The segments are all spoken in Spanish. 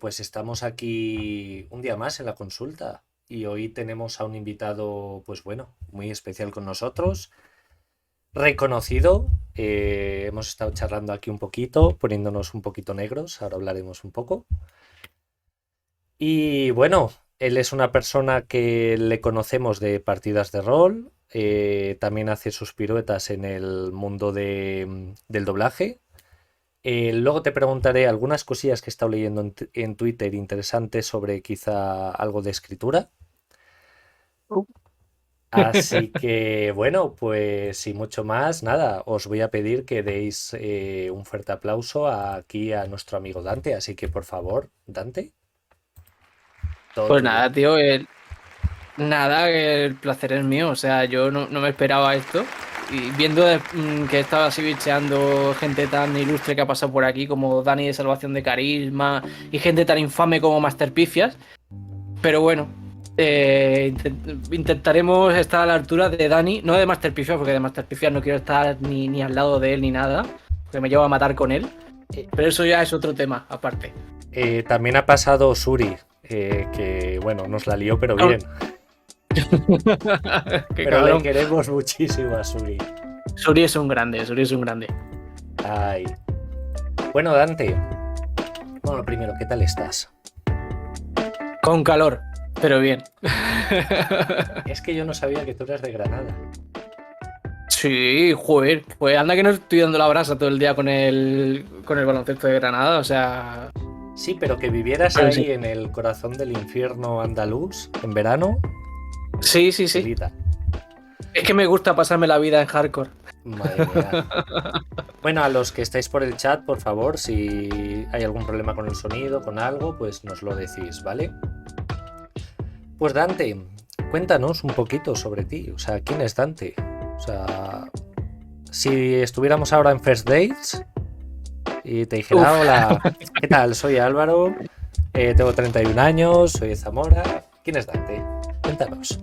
Pues estamos aquí un día más en la consulta y hoy tenemos a un invitado, pues bueno, muy especial con nosotros, reconocido. Hemos estado charlando aquí un poquito, poniéndonos un poquito negros, ahora hablaremos un poco. Y bueno, él es una persona que le conocemos de partidas de rol, también hace sus piruetas en el mundo del doblaje. Luego te preguntaré algunas cosillas que he estado leyendo en Twitter interesantes sobre quizá algo de escritura. Uh. Así que bueno, pues sin mucho más, nada, os voy a pedir que deis un fuerte aplauso aquí a nuestro amigo Dante. Así que por favor, Dante, todo Pues tuyo. nada, tío, nada, el placer es mío. O sea, yo no me esperaba esto. Y viendo que estaba así bicheando gente tan ilustre que ha pasado por aquí, como Dani de Salvación de Carisma, y gente tan infame como Master Pifias. Pero bueno, intentaremos estar a la altura de Dani, no de Master Pifias, porque de Master Pifias no quiero estar ni al lado de él ni nada, porque me lleva a matar con él. Pero eso ya es otro tema, aparte. También ha pasado Suri, que bueno, nos la lió, pero bien. Qué Pero le cabrón. queremos muchísimo a Suri. Suri es un grande, Suri es un grande. Ay. Bueno, Dante, bueno, primero, ¿qué tal estás? Con calor, pero bien. Es que yo no sabía que tú eras de Granada. Sí, joder, pues anda que no estoy dando la brasa todo el día con el baloncesto de Granada, o sea. Sí, pero que vivieras Pero sí. ahí en el corazón del infierno andaluz en verano, Sí, sí, sí. telita. Es que me gusta pasarme la vida en hardcore. Madre mía. Bueno, a los que estáis por el chat, por favor, si hay algún problema con el sonido, con algo, pues nos lo decís, ¿vale? Pues Dante, cuéntanos un poquito sobre ti. O sea, ¿quién es Dante? O sea, si estuviéramos ahora en First Dates y te dijera, Uf, hola, ¿qué tal? Soy Álvaro, tengo 31 años, soy de Zamora. ¿Quién es Dante? Cuéntanos.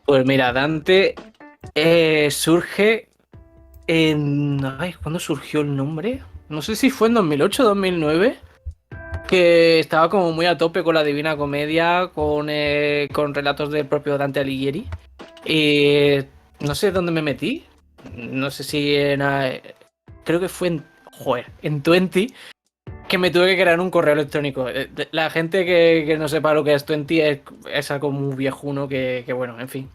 pues mira, Dante surge en. Ay, ¿cuándo surgió el nombre? No sé si fue en 2008 o 2009. Que estaba como muy a tope con la Divina Comedia, con relatos del propio Dante Alighieri. Y no sé dónde me metí. No sé si creo que fue en 20, que me tuve que crear un correo electrónico. La gente que no sepa lo que es 20 es algo muy viejuno que bueno, en fin.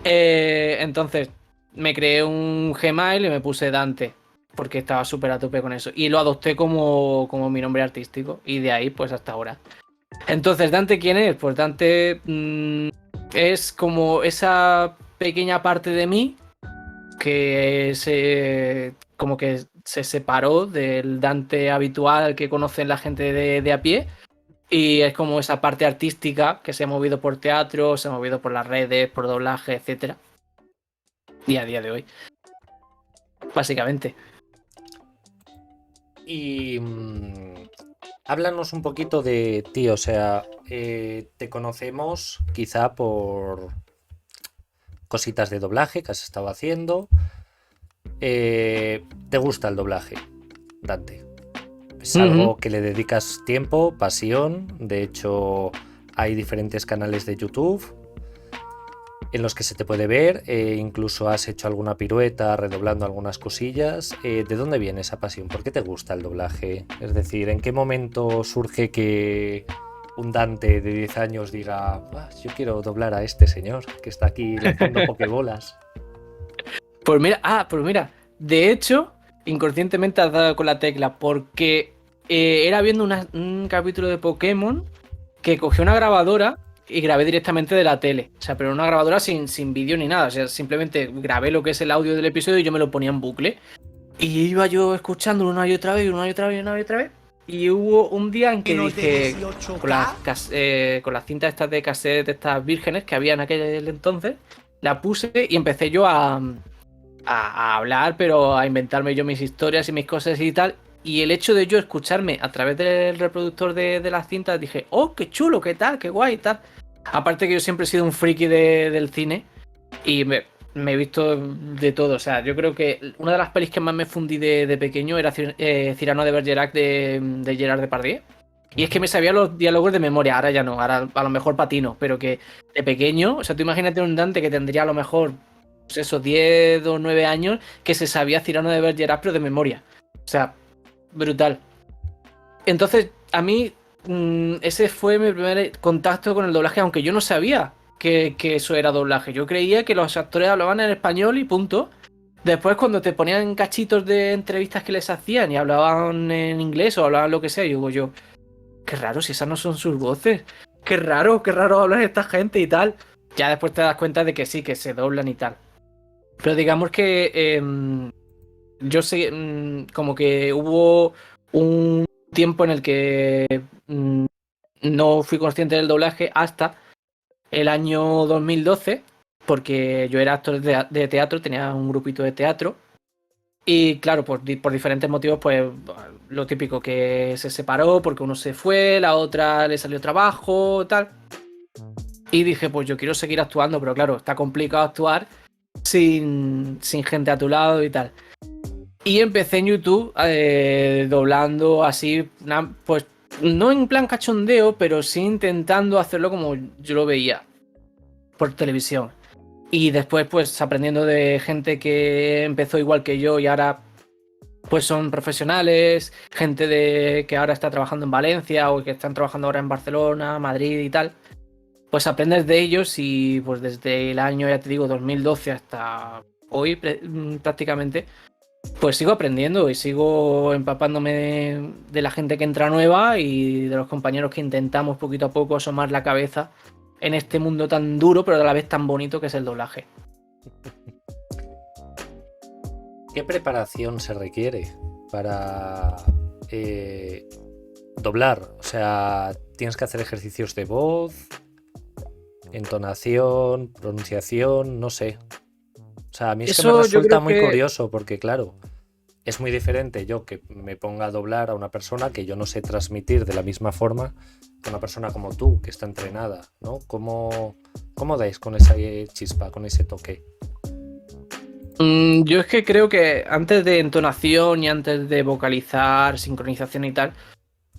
Entonces me creé un Gmail y me puse Dante, porque estaba súper a tope con eso. Y lo adopté como mi nombre artístico. Y de ahí, pues hasta ahora. Entonces, ¿Dante quién es? Pues Dante es como esa pequeña parte de mí que como que se separó del Dante habitual que conocen la gente de a pie. Y es como esa parte artística que se ha movido por teatro, se ha movido por las redes, por doblaje, etcétera. Y a día de hoy, básicamente. Y háblanos un poquito de ti, o sea, te conocemos quizá por cositas de doblaje que has estado haciendo. ¿Te gusta el doblaje, Dante? ¿Es Ujú. algo que le dedicas tiempo, pasión? De hecho, hay diferentes canales de YouTube en los que se te puede ver, incluso has hecho alguna pirueta redoblando algunas cosillas. ¿De dónde viene esa pasión? ¿Por qué te gusta el doblaje? Es decir, ¿en qué momento surge que un Dante de 10 años diga, "Ah, yo quiero doblar a este señor que está aquí lanzando pokebolas"? Pues mira, de hecho, inconscientemente has dado con la tecla, porque era viendo un capítulo de Pokémon que cogí una grabadora y grabé directamente de la tele. O sea, pero una grabadora sin vídeo ni nada. O sea, simplemente grabé lo que es el audio del episodio y yo me lo ponía en bucle. Y iba yo escuchándolo una y otra vez, una y otra vez, una y otra vez. Y hubo un día en que Menos de dije, con las, 18K. con las cintas estas de cassette, estas vírgenes que había en aquel entonces, la puse y empecé yo a hablar, pero a inventarme yo mis historias y mis cosas y tal. Y el hecho de yo escucharme a través del reproductor de las cintas, dije, oh, qué chulo, qué tal, qué guay y tal. Aparte que yo siempre he sido un friki del cine y me he visto de todo. O sea, yo creo que una de las pelis que más me fundí de pequeño era Cyrano de Bergerac de Gerard Depardieu. Y es que me sabía los diálogos de memoria, ahora ya no, ahora a lo mejor patino, pero que de pequeño, o sea, tú imagínate un Dante que tendría a lo mejor, pues eso, 10 o 9 años, que se sabía Cyrano de Bergerac, pero de memoria. O sea, brutal. Entonces, a mí, ese fue mi primer contacto con el doblaje, aunque yo no sabía que eso era doblaje. Yo creía que los actores hablaban en español y punto. Después, cuando te ponían cachitos de entrevistas que les hacían y hablaban en inglés o hablaban lo que sea, yo, qué raro, si esas no son sus voces. Qué raro hablan esta gente y tal. Ya después te das cuenta de que sí, que se doblan y tal. Pero digamos que yo sé, como que hubo un tiempo en el que no fui consciente del doblaje hasta el año 2012, porque yo era actor de teatro, tenía un grupito de teatro. Y claro, por diferentes motivos, pues lo típico, que se separó porque uno se fue, la otra le salió trabajo, tal. Y dije, pues yo quiero seguir actuando, pero claro, está complicado actuar sin gente a tu lado y tal. Y empecé en YouTube doblando así, pues no en plan cachondeo, pero sí intentando hacerlo como yo lo veía por televisión. Y después pues aprendiendo de gente que empezó igual que yo y ahora pues son profesionales, gente que ahora está trabajando en Valencia o que están trabajando ahora en Barcelona, Madrid y tal. Pues aprendes de ellos y pues desde el año, ya te digo, 2012 hasta hoy prácticamente, pues sigo aprendiendo y sigo empapándome de la gente que entra nueva y de los compañeros que intentamos poquito a poco asomar la cabeza en este mundo tan duro pero a la vez tan bonito que es el doblaje. ¿Qué preparación se requiere para doblar? O sea, ¿tienes que hacer ejercicios de voz, entonación, pronunciación? No sé. O sea, a mí es que me Eso yo resulta creo muy que curioso porque, claro, es muy diferente yo que me ponga a doblar a una persona que yo no sé transmitir de la misma forma que una persona como tú, que está entrenada, ¿no? ¿Cómo dais con esa chispa, con ese toque? yo es que creo que antes de entonación y antes de vocalizar, sincronización y tal,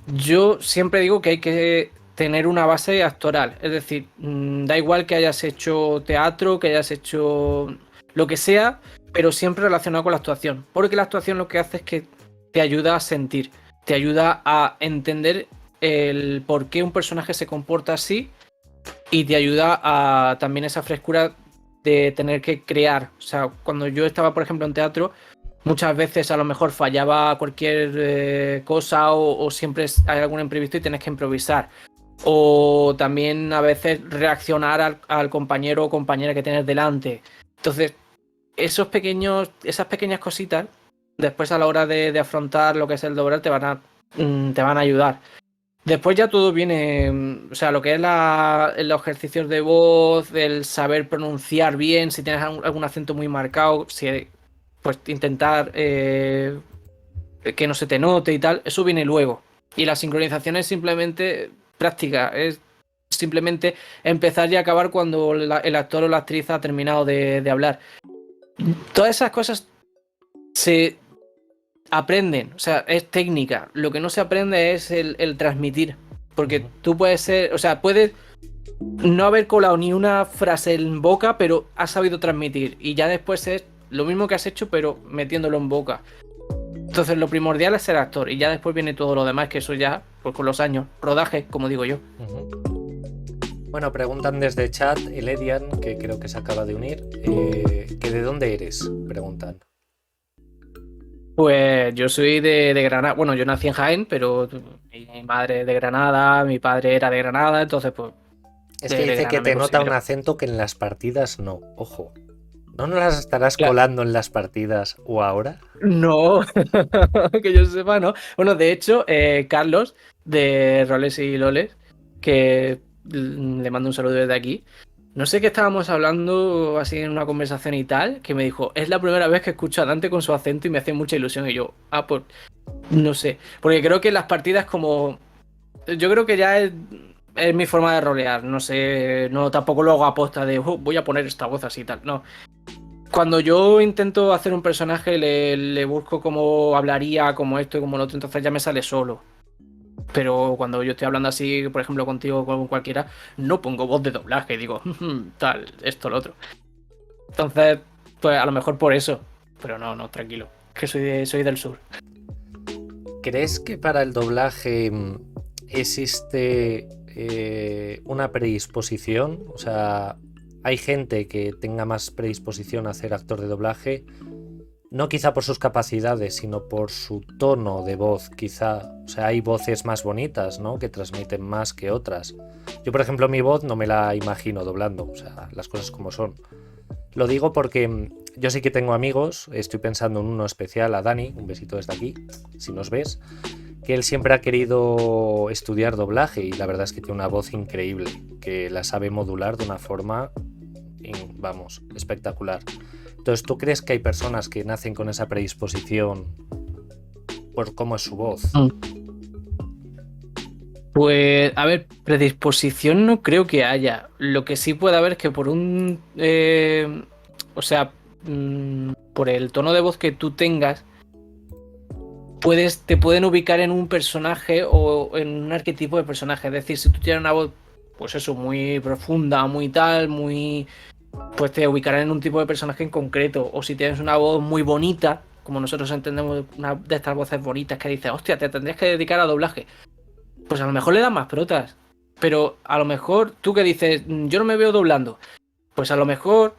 yo siempre digo que hay que tener una base actoral. Es decir, da igual que hayas hecho teatro, que hayas hecho lo que sea, pero siempre relacionado con la actuación. Porque la actuación lo que hace es que te ayuda a sentir, te ayuda a entender el por qué un personaje se comporta así y te ayuda a también esa frescura de tener que crear. O sea, cuando yo estaba, por ejemplo, en teatro, muchas veces a lo mejor fallaba cualquier cosa o siempre hay algún imprevisto y tienes que improvisar. O también a veces reaccionar al compañero o compañera que tienes delante. Entonces, esas pequeñas cositas, después a la hora de afrontar lo que es el doblar, te van a ayudar. Después ya todo viene, o sea, lo que es los ejercicios de voz, el saber pronunciar bien, si tienes algún acento muy marcado, pues intentar que no se te note y tal, eso viene luego. Y la sincronización es simplemente práctica, es simplemente empezar y acabar cuando el actor o la actriz ha terminado de hablar. Todas esas cosas se aprenden, o sea, es técnica. Lo que no se aprende es el transmitir. Porque tú puedes ser, o sea, puedes no haber colado ni una frase en boca, pero has sabido transmitir. Y ya después es lo mismo que has hecho, pero metiéndolo en boca. Entonces lo primordial es ser actor. Y ya después viene todo lo demás, que eso ya, pues con los años. Rodaje, como digo yo. Bueno, preguntan desde chat, Eledian, que creo que se acaba de unir, que ¿de dónde eres? Preguntan. Pues yo soy de Granada. Bueno, yo nací en Jaén, pero mi madre es de Granada, mi padre era de Granada, entonces pues Es de que dice que Granada me te nota un considero. acento que en las partidas no. Ojo. ¿No nos las estarás Claro. colando en las partidas o ahora? No, que yo sepa, ¿no? Bueno, de hecho, Carlos de Roles y Loles, que le mando un saludo desde aquí. No sé qué estábamos hablando así en una conversación y tal, que me dijo, es la primera vez que escucho a Dante con su acento y me hace mucha ilusión. Y yo, pues no sé. Porque creo que en las partidas como... Yo creo que ya es mi forma de rolear. No sé, no tampoco lo hago a posta de, voy a poner esta voz así y tal. No. Cuando yo intento hacer un personaje, le busco cómo hablaría, como esto y como lo otro, entonces ya me sale solo. Pero cuando yo estoy hablando así, por ejemplo, contigo o con cualquiera, no pongo voz de doblaje, digo, tal, esto, lo otro. Entonces, pues a lo mejor por eso. Pero no, tranquilo, que soy del sur. ¿Crees que para el doblaje existe una predisposición? O sea, hay gente que tenga más predisposición a ser actor de doblaje, no quizá por sus capacidades, sino por su tono de voz, quizá. O sea, hay voces más bonitas, ¿no? Que transmiten más que otras. Yo, por ejemplo, mi voz no me la imagino doblando, o sea, las cosas como son. Lo digo porque yo sí que tengo amigos, estoy pensando en uno especial, a Dani, un besito desde aquí, si nos ves, que él siempre ha querido estudiar doblaje y la verdad es que tiene una voz increíble, que la sabe modular de una forma, vamos, espectacular. Entonces, ¿tú crees que hay personas que nacen con esa predisposición por cómo es su voz? Pues, a ver, predisposición no creo que haya. Lo que sí puede haber es que por un... o sea, por el tono de voz que tú tengas, te pueden ubicar en un personaje o en un arquetipo de personaje. Es decir, si tú tienes una voz, pues eso, muy profunda, muy tal, muy... Pues te ubicarán en un tipo de personaje en concreto. O si tienes una voz muy bonita, como nosotros entendemos una de estas voces bonitas que dices, hostia, te tendrías que dedicar a doblaje. Pues a lo mejor le dan más protas. Pero a lo mejor tú que dices, yo no me veo doblando. Pues a lo mejor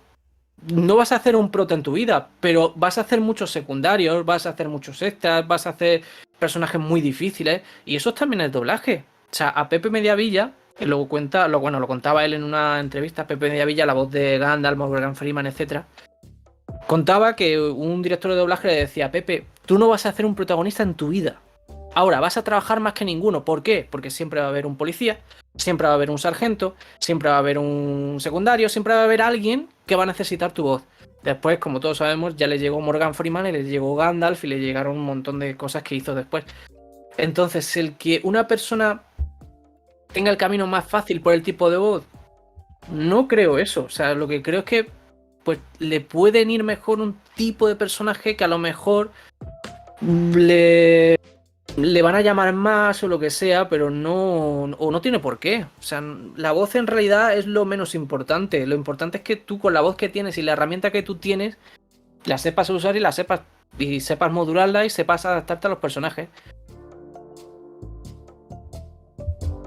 no vas a hacer un prota en tu vida, pero vas a hacer muchos secundarios, vas a hacer muchos extras, vas a hacer personajes muy difíciles. Y eso también es doblaje. O sea, a Pepe Mediavilla, que luego cuenta, lo contaba él en una entrevista, Pepe Mediavilla, la voz de Gandalf, Morgan Freeman, etcétera, contaba que un director de doblaje le decía, Pepe, tú no vas a hacer un protagonista en tu vida. Ahora, vas a trabajar más que ninguno. ¿Por qué? Porque siempre va a haber un policía, siempre va a haber un sargento, siempre va a haber un secundario, siempre va a haber alguien que va a necesitar tu voz. Después, como todos sabemos, ya le llegó Morgan Freeman y le llegó Gandalf y le llegaron un montón de cosas que hizo después. Entonces, el que una persona tenga el camino más fácil por el tipo de voz, no creo eso. O sea, lo que creo es que pues le pueden ir mejor un tipo de personaje que a lo mejor le van a llamar más o lo que sea, pero no tiene por qué. O sea, la voz en realidad es lo menos importante. Lo importante es que tú con la voz que tienes y la herramienta que tú tienes, la sepas usar y sepas modularla y sepas adaptarte a los personajes.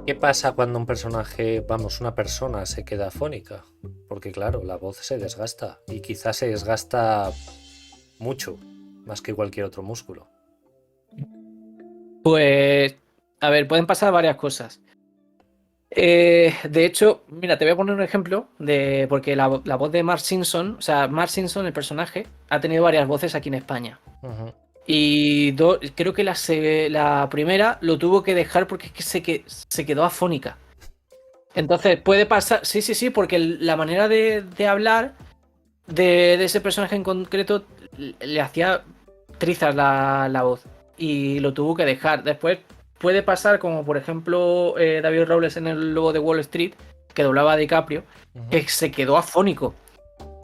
¿Qué pasa cuando un personaje, vamos, una persona se queda afónica? Porque claro, la voz se desgasta y quizás se desgasta mucho, más que cualquier otro músculo. Pues, a ver, pueden pasar varias cosas. De hecho, mira, te voy a poner un ejemplo porque la voz de Mark Simpson, o sea, Mark Simpson, el personaje, ha tenido varias voces aquí en España. Uh-huh. Y creo que la primera lo tuvo que dejar porque es que se quedó afónica. Entonces, puede pasar, sí, porque la manera de hablar de ese personaje en concreto le hacía trizas la voz y lo tuvo que dejar. Después puede pasar como por ejemplo David Robles en El Lobo de Wall Street, que doblaba a DiCaprio, que se quedó afónico.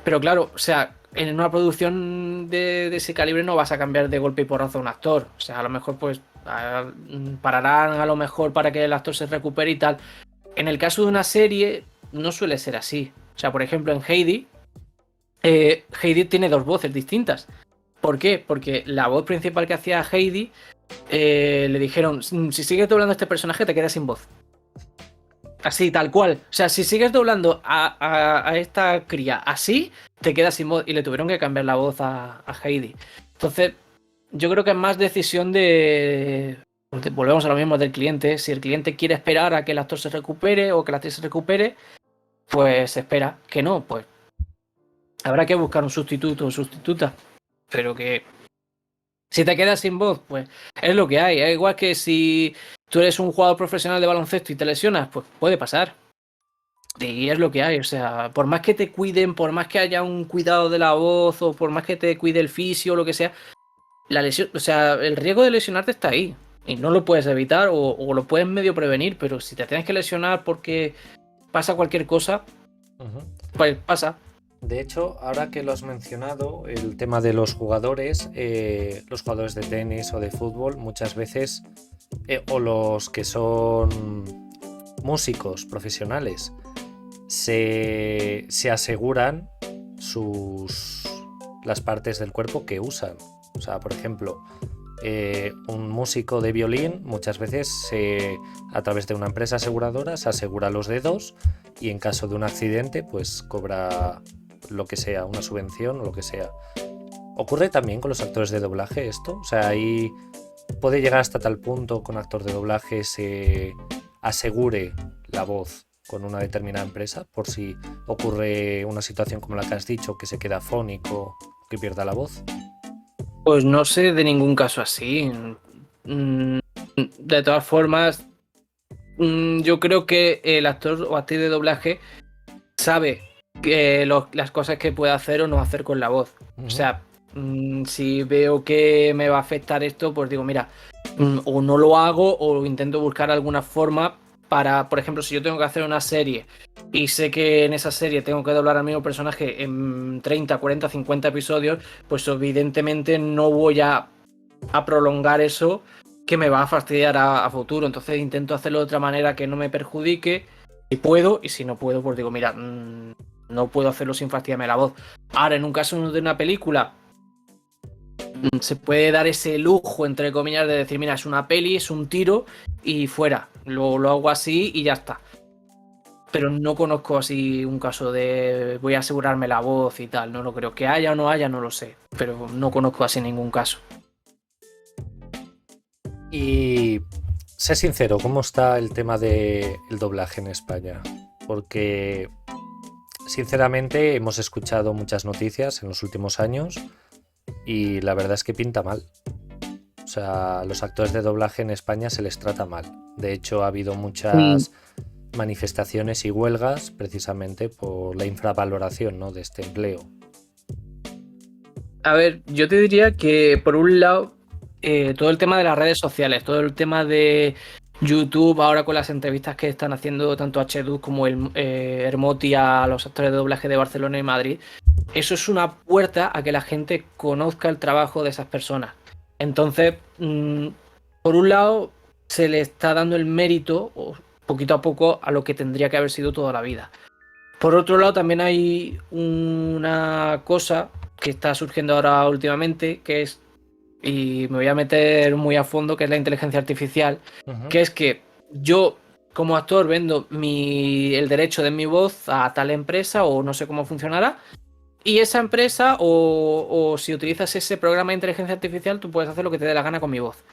Pero claro, o sea, en una producción de ese calibre no vas a cambiar de golpe y porrazo a un actor. O sea, a lo mejor pues pararán a lo mejor para que el actor se recupere y tal. En el caso de una serie no suele ser así. O sea, por ejemplo en Heidi, Heidi tiene dos voces distintas. ¿Por qué? Porque la voz principal que hacía Heidi le dijeron, si sigues doblando a este personaje te quedas sin voz. Así, tal cual. O sea, si sigues doblando a esta cría así, te quedas sin voz. Y le tuvieron que cambiar la voz a Heidi. Entonces, yo creo que es más decisión volvemos a lo mismo del cliente. Si el cliente quiere esperar a que el actor se recupere o que la actriz se recupere, pues espera. Que no, pues habrá que buscar un sustituto o sustituta. Pero que si te quedas sin voz, pues es lo que hay. Es igual que si tú eres un jugador profesional de baloncesto y te lesionas, pues puede pasar. Y es lo que hay. O sea, por más que te cuiden, por más que haya un cuidado de la voz o por más que te cuide el fisio o lo que sea, la lesión, o sea, el riesgo de lesionarte está ahí. Y no lo puedes evitar o lo puedes medio prevenir, pero si te tienes que lesionar porque pasa cualquier cosa, pues pasa. De hecho, ahora que lo has mencionado, el tema de los jugadores de tenis o de fútbol, muchas veces o los que son músicos profesionales se aseguran las partes del cuerpo que usan. O sea, por ejemplo, un músico de violín muchas veces a través de una empresa aseguradora se asegura los dedos y en caso de un accidente pues cobra lo que sea, una subvención o lo que sea. ¿Ocurre también con los actores de doblaje esto? O sea, ahí puede llegar hasta tal punto que un actor de doblaje se asegure la voz con una determinada empresa por si ocurre una situación como la que has dicho, que se queda afónico, que pierda la voz. Pues no sé de ningún caso así. De todas formas, yo creo que el actor o actriz de doblaje sabe las cosas que puede hacer o no hacer con la voz. O sea, si veo que me va a afectar esto, pues digo, mira, o no lo hago o intento buscar alguna forma para, por ejemplo, si yo tengo que hacer una serie y sé que en esa serie tengo que doblar al mismo personaje en 30, 40, 50 episodios, pues evidentemente no voy a prolongar eso, que me va a fastidiar a futuro. Entonces intento hacerlo de otra manera que no me perjudique, si puedo, y si no puedo, pues digo, mira, no puedo hacerlo sin fastidiarme la voz. Ahora, en un caso de una película, se puede dar ese lujo, entre comillas, de decir, mira, es una peli, es un tiro y fuera. Lo hago así y ya está. Pero no conozco así un caso de voy a asegurarme la voz y tal. No lo creo. Que haya o no haya, no lo sé. Pero no conozco así ningún caso. Y sé sincero, ¿cómo está el tema del doblaje en España? Porque sinceramente hemos escuchado muchas noticias en los últimos años y la verdad es que pinta mal. O sea, los actores de doblaje en España se les trata mal. De hecho, ha habido muchas manifestaciones y huelgas precisamente por la infravaloración, ¿no?, de este empleo. A ver, yo te diría que por un lado, todo el tema de las redes sociales, todo el tema de YouTube, ahora con las entrevistas que están haciendo tanto H2 como Hermoti a los actores de doblaje de Barcelona y Madrid, eso es una puerta a que la gente conozca el trabajo de esas personas. Entonces, por un lado, se le está dando el mérito, poquito a poco, a lo que tendría que haber sido toda la vida. Por otro lado, también hay una cosa que está surgiendo ahora últimamente, que es, y me voy a meter muy a fondo, que es la inteligencia artificial, que es que yo, como actor, vendo el derecho de mi voz a tal empresa, o no sé cómo funcionará, y esa empresa, o si utilizas ese programa de inteligencia artificial, tú puedes hacer lo que te dé la gana con mi voz.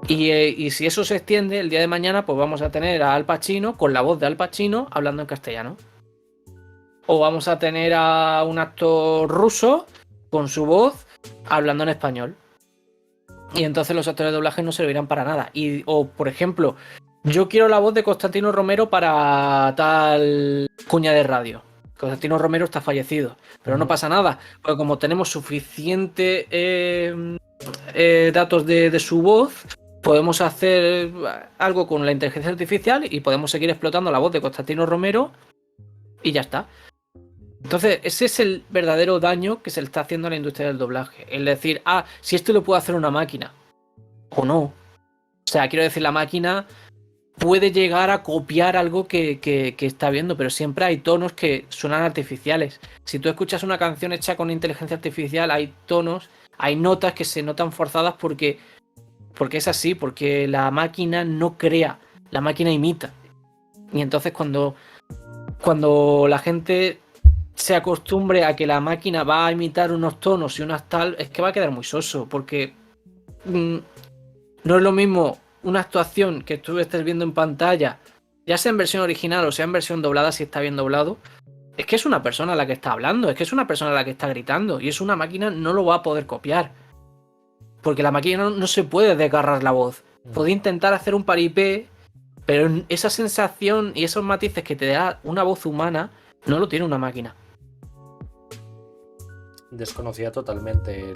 Y si eso se extiende, el día de mañana, pues vamos a tener a Al Pacino con la voz de Al Pacino hablando en castellano. O vamos a tener a un actor ruso con su voz hablando en español. Y entonces los actores de doblaje no servirán para nada. O, por ejemplo, yo quiero la voz de Constantino Romero para tal cuña de radio. Constantino Romero está fallecido, pero no pasa nada, porque como tenemos suficiente datos de su voz, podemos hacer algo con la inteligencia artificial y podemos seguir explotando la voz de Constantino Romero y ya está. Entonces, ese es el verdadero daño que se le está haciendo a la industria del doblaje. El decir, si esto lo puede hacer una máquina, o no. O sea, quiero decir, la máquina puede llegar a copiar algo que está viendo, pero siempre hay tonos que suenan artificiales. Si tú escuchas una canción hecha con inteligencia artificial, hay tonos, hay notas que se notan forzadas porque es así, porque la máquina no crea, la máquina imita. Y entonces cuando la gente se acostumbre a que la máquina va a imitar unos tonos y unas tal, es que va a quedar muy soso, porque no es lo mismo una actuación que tú estés viendo en pantalla, ya sea en versión original o sea en versión doblada, si está bien doblado, es que es una persona la que está hablando, es que es una persona la que está gritando, y eso una máquina no lo va a poder copiar, porque la máquina no se puede desgarrar la voz. Puede intentar hacer un paripé, pero esa sensación y esos matices que te da una voz humana no lo tiene una máquina. Desconocía totalmente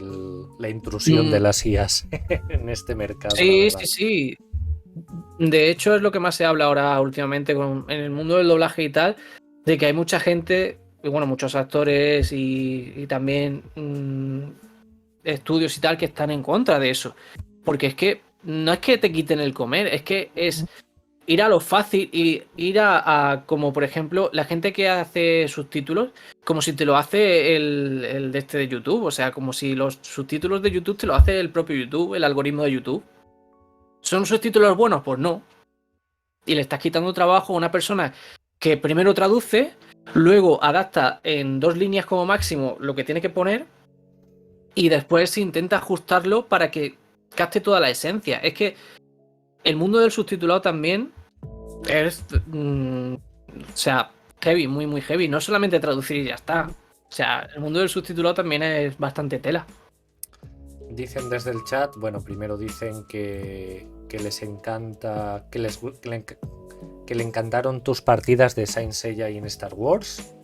la intrusión de las IAs en este mercado. Sí. De hecho, es lo que más se habla ahora últimamente en el mundo del doblaje y tal, de que hay mucha gente, y bueno, muchos actores y también estudios y tal que están en contra de eso. Porque es que no es que te quiten el comer, es que es ir a lo fácil y ir como por ejemplo la gente que hace subtítulos, como si te lo hace el de este de YouTube, o sea, como si los subtítulos de YouTube te lo hace el propio YouTube, el algoritmo de YouTube. ¿Son subtítulos buenos? Pues no. Y le estás quitando trabajo a una persona que primero traduce, luego adapta en 2 líneas como máximo lo que tiene que poner y después intenta ajustarlo para que capte toda la esencia. Es que el mundo del subtitulado también es, o sea, heavy, muy, muy heavy. No solamente traducir y ya está. O sea, el mundo del subtitulado también es bastante tela. Dicen desde el chat, bueno, primero dicen que les encanta, que le encantaron tus partidas de Saint Seiya y en Star Wars.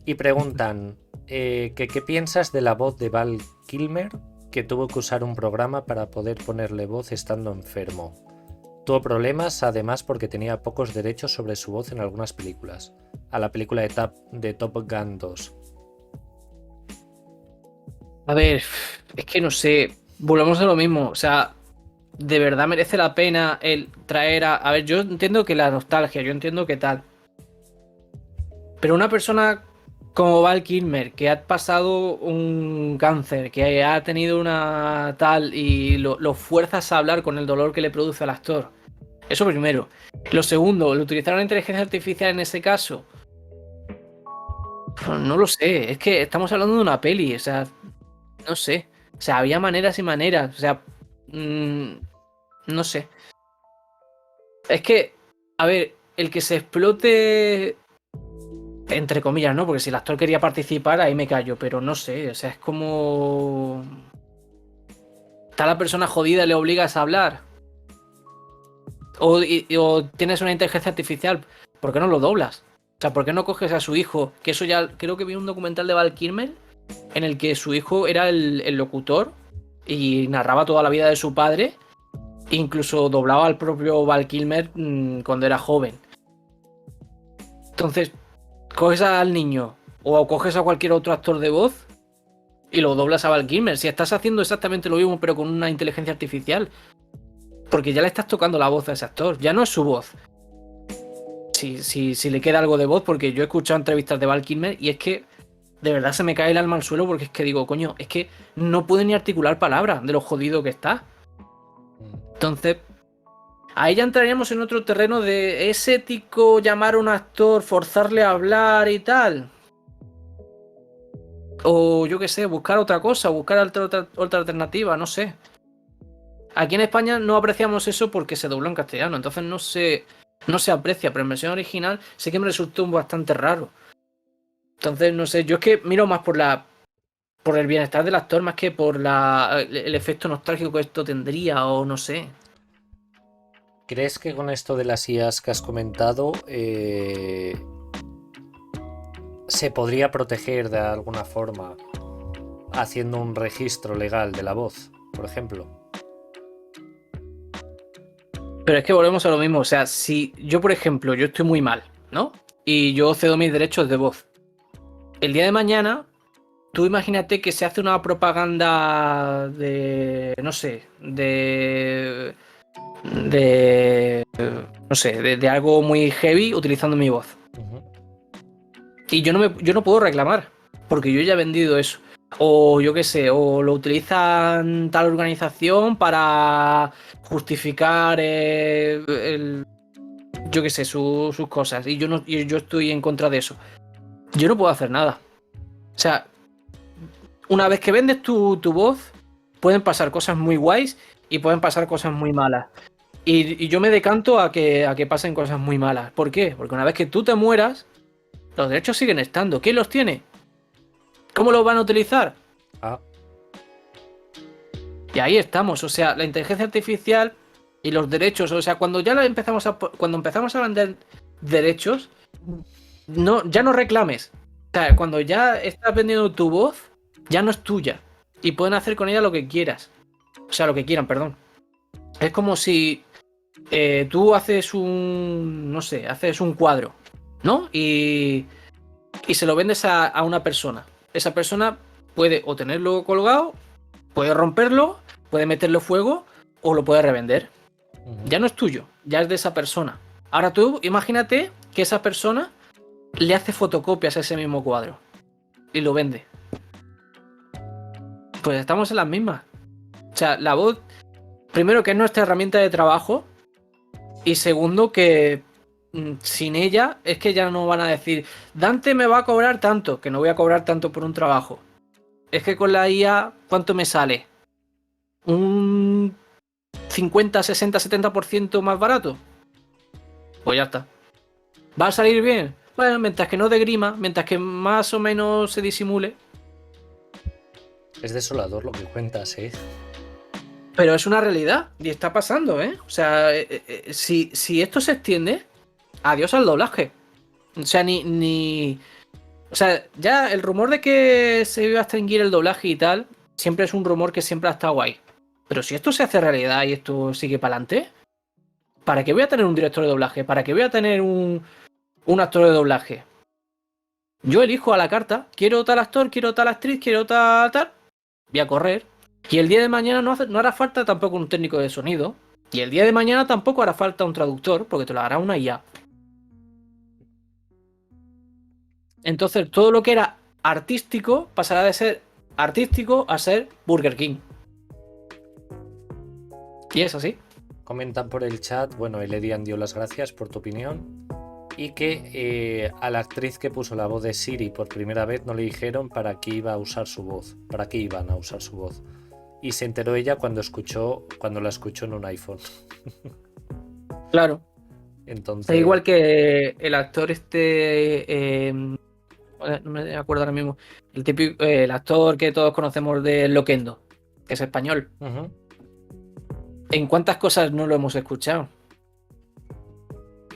Y preguntan que qué piensas de la voz de Val Kilmer, que tuvo que usar un programa para poder ponerle voz estando enfermo. Tuvo problemas además porque tenía pocos derechos sobre su voz en algunas películas. A la película de Top Gun 2. A ver, es que no sé, volvemos a lo mismo, o sea, de verdad merece la pena el traer a... A ver, yo entiendo que la nostalgia, yo entiendo que tal, pero una persona como Val Kilmer, que ha pasado un cáncer, que ha tenido una tal y lo fuerzas a hablar con el dolor que le produce al actor, eso primero. Lo segundo, el utilizar una inteligencia artificial en ese caso, pues no lo sé, es que estamos hablando de una peli, o sea... No sé. O sea, había maneras y maneras. O sea, no sé. Es que, a ver, el que se explote, entre comillas, ¿no? Porque si el actor quería participar, ahí me callo. Pero no sé. O sea, es como... Está la persona jodida y le obligas a hablar. O tienes una inteligencia artificial. ¿Por qué no lo doblas? O sea, ¿por qué no coges a su hijo? Que eso ya... Creo que vi un documental de Val Kilmer en el que su hijo era el locutor y narraba toda la vida de su padre, incluso doblaba al propio Val Kilmer cuando era joven. Entonces, coges al niño o coges a cualquier otro actor de voz y lo doblas a Val Kilmer. Si estás haciendo exactamente lo mismo pero con una inteligencia artificial, porque ya le estás tocando la voz a ese actor, ya no es su voz. Si le queda algo de voz, porque yo he escuchado entrevistas de Val Kilmer y es que de verdad se me cae el alma al suelo porque es que digo, coño, es que no puede ni articular palabras de lo jodido que está. Entonces, ahí ya entraríamos en otro terreno de ¿es ético llamar a un actor, forzarle a hablar y tal? O yo qué sé, buscar otra cosa, buscar otra alternativa, no sé. Aquí en España no apreciamos eso porque se dobló en castellano, entonces no se aprecia, pero en versión original sí que me resultó bastante raro. Entonces, no sé, yo es que miro más por el bienestar del actor más que por el efecto nostálgico que esto tendría, o no sé. ¿Crees que con esto de las IAs que has comentado se podría proteger de alguna forma haciendo un registro legal de la voz, por ejemplo? Pero es que volvemos a lo mismo, o sea, si yo, por ejemplo, yo estoy muy mal, ¿no? Y yo cedo mis derechos de voz. El día de mañana, tú imagínate que se hace una propaganda de, no sé, no sé, de algo muy heavy utilizando mi voz. Uh-huh. Y yo no puedo reclamar, porque yo ya he vendido eso. O yo qué sé, o lo utilizan tal organización para justificar yo qué sé, sus cosas. Y yo estoy en contra de eso. Yo no puedo hacer nada. O sea, una vez que vendes tu voz, pueden pasar cosas muy guays y pueden pasar cosas muy malas. Y yo me decanto a que pasen cosas muy malas. ¿Por qué? Porque una vez que tú te mueras, los derechos siguen estando. ¿Quién los tiene? ¿Cómo los van a utilizar? Ah. Y ahí estamos. O sea, la inteligencia artificial y los derechos. O sea, cuando empezamos a vender derechos, ya no reclames. O sea, cuando ya estás vendiendo tu voz, ya no es tuya. Y pueden hacer con ella lo que quieras. O sea, lo que quieran, perdón. Es como si tú haces no sé, haces un cuadro, ¿no? Y se lo vendes a una persona. Esa persona puede o tenerlo colgado, puede romperlo, puede meterle fuego o lo puedes revender. Ujú. Ya no es tuyo, ya es de esa persona. Ahora tú imagínate que esa persona le hace fotocopias a ese mismo cuadro y lo vende. Pues estamos en las mismas. O sea, la voz, primero que es nuestra herramienta de trabajo y segundo que sin ella es que ya no van a decir Dante me va a cobrar tanto, que no voy a cobrar tanto por un trabajo. Es que con la IA, ¿cuánto me sale? ¿Un 50, 60, 70% más barato? Pues ya está. ¿Va a salir bien? Bueno, mientras que no degrima, mientras que más o menos se disimule. Es desolador lo que cuentas, ¿eh? Pero es una realidad y está pasando, ¿eh? O sea, si esto se extiende, adiós al doblaje. O sea, O sea, ya el rumor de que se iba a extinguir el doblaje y tal, siempre es un rumor que siempre ha estado guay. Pero si esto se hace realidad y esto sigue para adelante, ¿para qué voy a tener un director de doblaje? ¿Para qué voy a tener un actor de doblaje? Yo elijo a la carta, quiero tal actor, quiero tal actriz, quiero tal, voy a correr. Y el día de mañana no hará falta tampoco un técnico de sonido. Y el día de mañana tampoco hará falta un traductor, porque te lo hará una IA. Entonces, todo lo que era artístico pasará de ser artístico a ser Burger King. Y es así. Comentan por el chat, bueno, el Edian dio las gracias por tu opinión y que a la actriz que puso la voz de Siri por primera vez no le dijeron para qué iba a usar su voz, para qué iban a usar su voz. Y se enteró ella cuando la escuchó en un iPhone. Claro. Entonces, Es igual que el actor no me acuerdo ahora mismo. El actor que todos conocemos de Loquendo, que es español. uh-huh. ¿En cuántas cosas no lo hemos escuchado?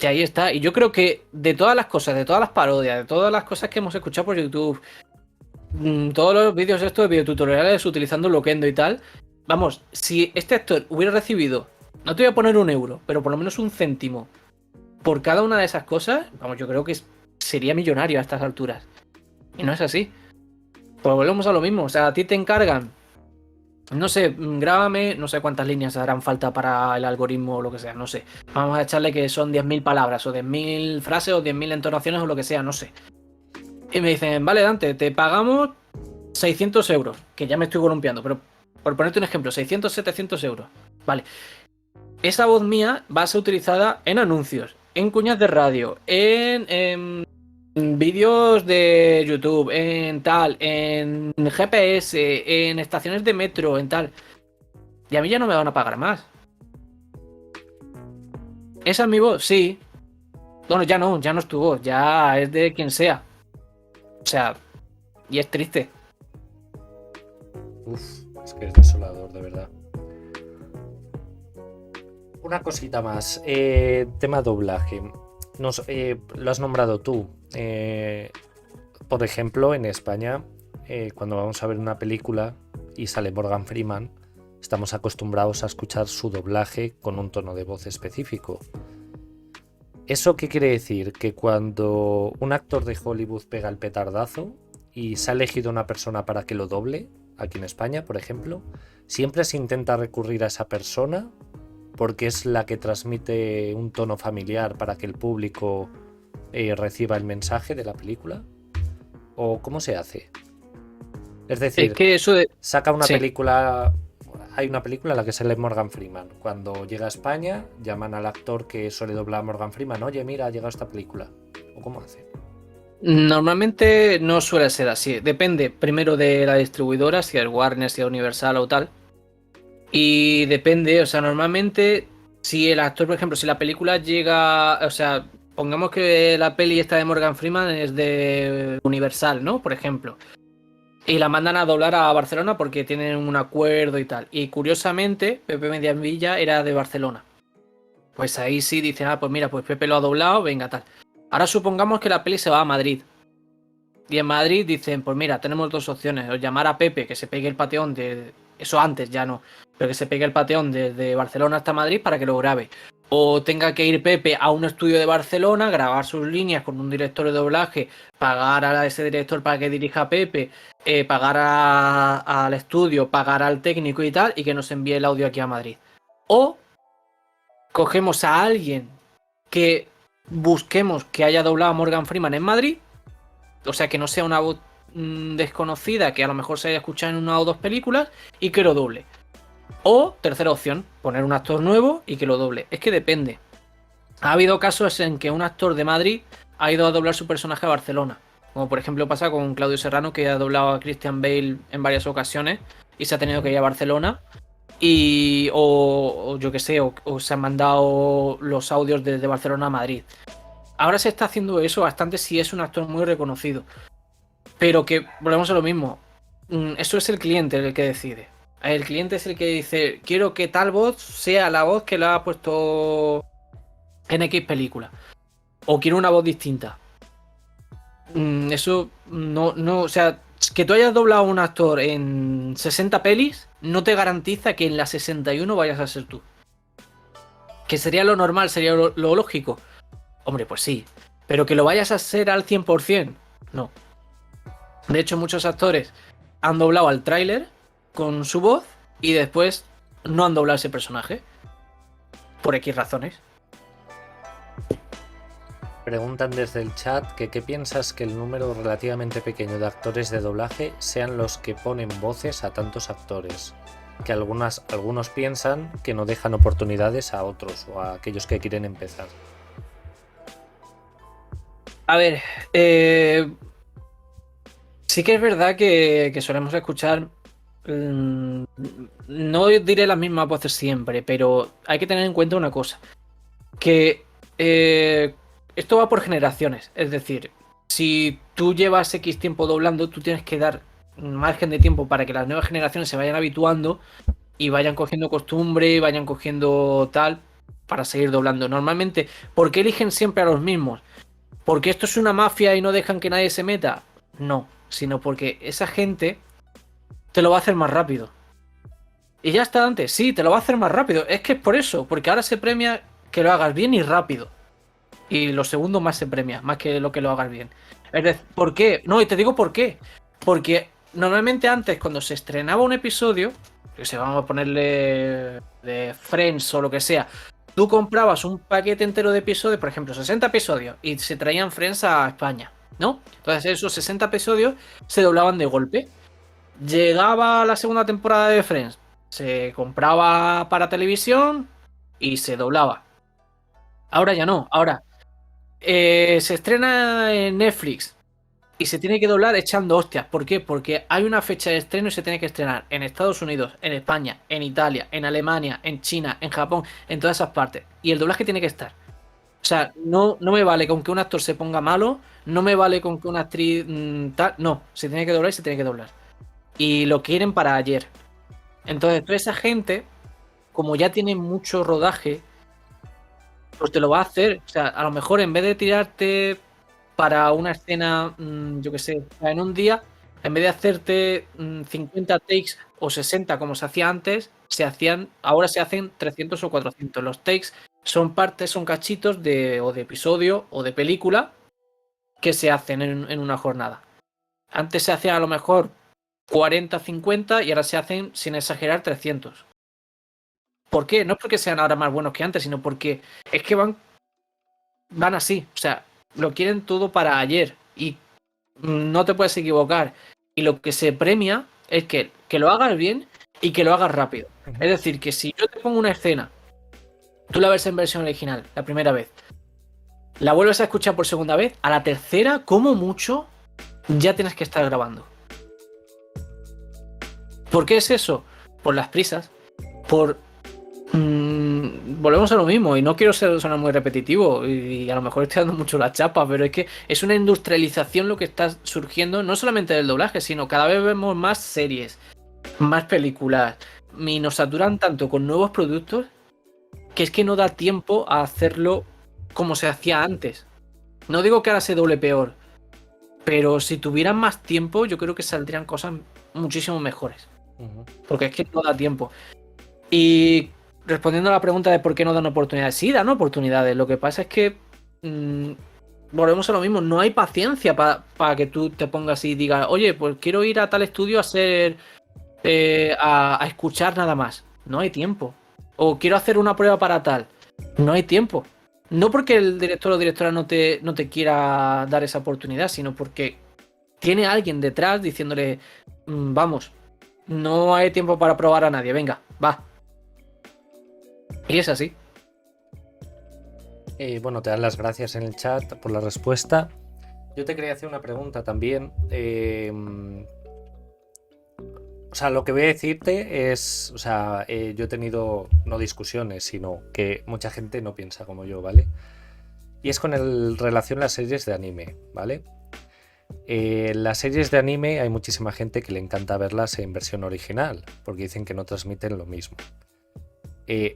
Y ahí está. Y yo creo que de todas las cosas, de todas las parodias, de todas las cosas que hemos escuchado por YouTube, todos los vídeos estos de videotutoriales utilizando Loquendo y tal, vamos, si este actor hubiera recibido, no te voy a poner 1 euro, pero por lo menos 1 céntimo por cada una de esas cosas, vamos, yo creo que sería millonario a estas alturas. Y no es así. Pues volvemos a lo mismo. O sea, a ti te encargan, no sé, grábame, no sé cuántas líneas harán falta para el algoritmo o lo que sea, no sé. Vamos a echarle que son 10.000 palabras o 10.000 frases o 10.000 entonaciones o lo que sea, no sé. Y me dicen, vale, Dante, te pagamos 600 euros, que ya me estoy columpiando, pero por ponerte un ejemplo, 600, 700 euros. Vale. Esa voz mía va a ser utilizada en anuncios, en cuñas de radio, en vídeos de YouTube, en tal, en GPS, en estaciones de metro, en tal. Y a mí ya no me van a pagar más. ¿Esa es mi voz? Sí. Bueno, ya no es tu voz, ya es de quien sea. O sea, y es triste. Uf, es que es desolador, de verdad. Una cosita más, tema doblaje. Lo has nombrado tú. Por ejemplo, en España, cuando vamos a ver una película y sale Morgan Freeman, estamos acostumbrados a escuchar su doblaje con un tono de voz específico. ¿Eso qué quiere decir? Que cuando un actor de Hollywood pega el petardazo y se ha elegido una persona para que lo doble, aquí en España, por ejemplo, siempre se intenta recurrir a esa persona porque es la que transmite un tono familiar para que el público reciba el mensaje de la película. ¿O cómo se hace? Es decir, Es que eso de... saca una Sí. película... Hay una película en la que sale Morgan Freeman. Cuando llega a España, llaman al actor que suele doblar a Morgan Freeman. Oye, mira, ha llegado esta película. ¿O cómo hace? Normalmente no suele ser así. Depende primero de la distribuidora, si es Warner, si es Universal o tal. Y depende, o sea, normalmente si el actor, por ejemplo, si la película llega, o sea, pongamos que la peli esta de Morgan Freeman es de Universal, ¿no? Por ejemplo. Y la mandan a doblar a Barcelona porque tienen un acuerdo y tal. Y curiosamente, Pepe Mediavilla era de Barcelona. Pues ahí sí dicen, pues mira, pues Pepe lo ha doblado, venga, tal. Ahora supongamos que la peli se va a Madrid. Y en Madrid dicen, pues mira, tenemos dos opciones. O llamar a Pepe, que se pegue el pateón de... Eso antes ya no. Pero que se pegue el pateón desde Barcelona hasta Madrid para que lo grabe. O tenga que ir Pepe a un estudio de Barcelona, grabar sus líneas con un director de doblaje, pagar a ese director para que dirija a Pepe, pagar al estudio, pagar al técnico y tal, y que nos envíe el audio aquí a Madrid. O cogemos a alguien que busquemos que haya doblado a Morgan Freeman en Madrid, o sea, que no sea una voz desconocida, que a lo mejor se haya escuchado en una o dos películas, y que lo doble. O, tercera opción, poner un actor nuevo y que lo doble. Es que depende. Ha habido casos en que un actor de Madrid ha ido a doblar su personaje a Barcelona. Como por ejemplo pasa con Claudio Serrano, que ha doblado a Christian Bale en varias ocasiones y se ha tenido que ir a Barcelona. O yo que sé, o se han mandado los audios desde Barcelona a Madrid. Ahora se está haciendo eso bastante si es un actor muy reconocido. Pero que volvemos a lo mismo. Eso es el cliente el que decide. El cliente es el que dice, quiero que tal voz sea la voz que le ha puesto en X película. O quiero una voz distinta. Eso no, o sea, que tú hayas doblado a un actor en 60 pelis no te garantiza que en la 61 vayas a ser tú. Que sería lo normal, sería lo lógico. Hombre, pues sí. Pero que lo vayas a ser al 100%, no. De hecho, muchos actores han doblado al tráiler con su voz y después no han doblado ese personaje. Por X razones. Preguntan desde el chat que qué piensas que el número relativamente pequeño de actores de doblaje sean los que ponen voces a tantos actores. Que algunos piensan que no dejan oportunidades a otros o a aquellos que quieren empezar. A ver, sí que es verdad que solemos escuchar, no diré las mismas voces siempre, pero hay que tener en cuenta una cosa, que esto va por generaciones, es decir, si tú llevas X tiempo doblando, tú tienes que dar margen de tiempo para que las nuevas generaciones se vayan habituando y vayan cogiendo costumbre, vayan cogiendo tal, para seguir doblando. Normalmente, ¿por qué eligen siempre a los mismos? ¿Porque esto es una mafia y no dejan que nadie se meta? No, sino porque esa gente te lo va a hacer más rápido. Y ya está antes, sí, te lo va a hacer más rápido. Es que es por eso, porque ahora se premia que lo hagas bien y rápido. Y lo segundo más se premia, más que lo hagas bien. Es decir, ¿por qué? No, y te digo por qué. Porque normalmente antes, cuando se estrenaba un episodio, que se vamos a ponerle de Friends o lo que sea, tú comprabas un paquete entero de episodios, por ejemplo, 60 episodios, y se traían Friends a España, ¿no? Entonces esos 60 episodios se doblaban de golpe. Llegaba la segunda temporada de Friends, se compraba para televisión y se doblaba. Ahora ya no, ahora se estrena en Netflix y se tiene que doblar echando hostias. ¿Por qué? Porque hay una fecha de estreno y se tiene que estrenar en Estados Unidos, en España, en Italia, en Alemania, en China, en Japón, en todas esas partes. Y el doblaje tiene que estar. O sea, no me vale con que un actor se ponga malo, no me vale con que una actriz tal. No, se tiene que doblar y se tiene que doblar. Y lo quieren para ayer. Entonces, toda esa gente, como ya tiene mucho rodaje, pues te lo va a hacer. O sea, a lo mejor en vez de tirarte para una escena, yo que sé, en un día, en vez de hacerte 50 takes o 60 como se hacía antes, ahora se hacen 300 o 400. Los takes son partes, son cachitos o de episodio o de película que se hacen en una jornada. Antes se hacían a lo mejor 40, 50 y ahora se hacen, sin exagerar, 300. ¿Por qué? No es porque sean ahora más buenos que antes, sino porque es que van así. O sea, lo quieren todo para ayer y no te puedes equivocar. Y lo que se premia es que lo hagas bien y que lo hagas rápido. Es decir, que si yo te pongo una escena, tú la ves en versión original la primera vez, la vuelves a escuchar por segunda vez, a la tercera, como mucho, ya tienes que estar grabando. ¿Por qué es eso? Por las prisas, por... volvemos a lo mismo, y no quiero sonar muy repetitivo, y a lo mejor estoy dando mucho la chapa, pero es que es una industrialización lo que está surgiendo, no solamente del doblaje, sino cada vez vemos más series, más películas, y nos saturan tanto con nuevos productos que es que no da tiempo a hacerlo como se hacía antes. No digo que ahora se doble peor, pero si tuvieran más tiempo, yo creo que saldrían cosas muchísimo mejores. Porque es que no da tiempo. Y respondiendo a la pregunta de por qué no dan oportunidades, sí dan oportunidades. Lo que pasa es que volvemos a lo mismo. No hay paciencia para que tú te pongas y digas, oye, pues quiero ir a tal estudio a hacer a escuchar nada más. No hay tiempo. o quiero hacer una prueba para tal. No hay tiempo. No porque el director o directora no te quiera dar esa oportunidad, sino porque tiene alguien detrás diciéndole, vamos, no hay tiempo para probar a nadie, venga, va. Y es así. Bueno, te dan las gracias en el chat por la respuesta. Yo te quería hacer una pregunta también. O sea, lo que voy a decirte es, o sea, yo he tenido no discusiones, sino que mucha gente no piensa como yo, ¿vale? Y es con relación a las series de anime, ¿vale? Las series de anime hay muchísima gente que le encanta verlas en versión original, porque dicen que no transmiten lo mismo.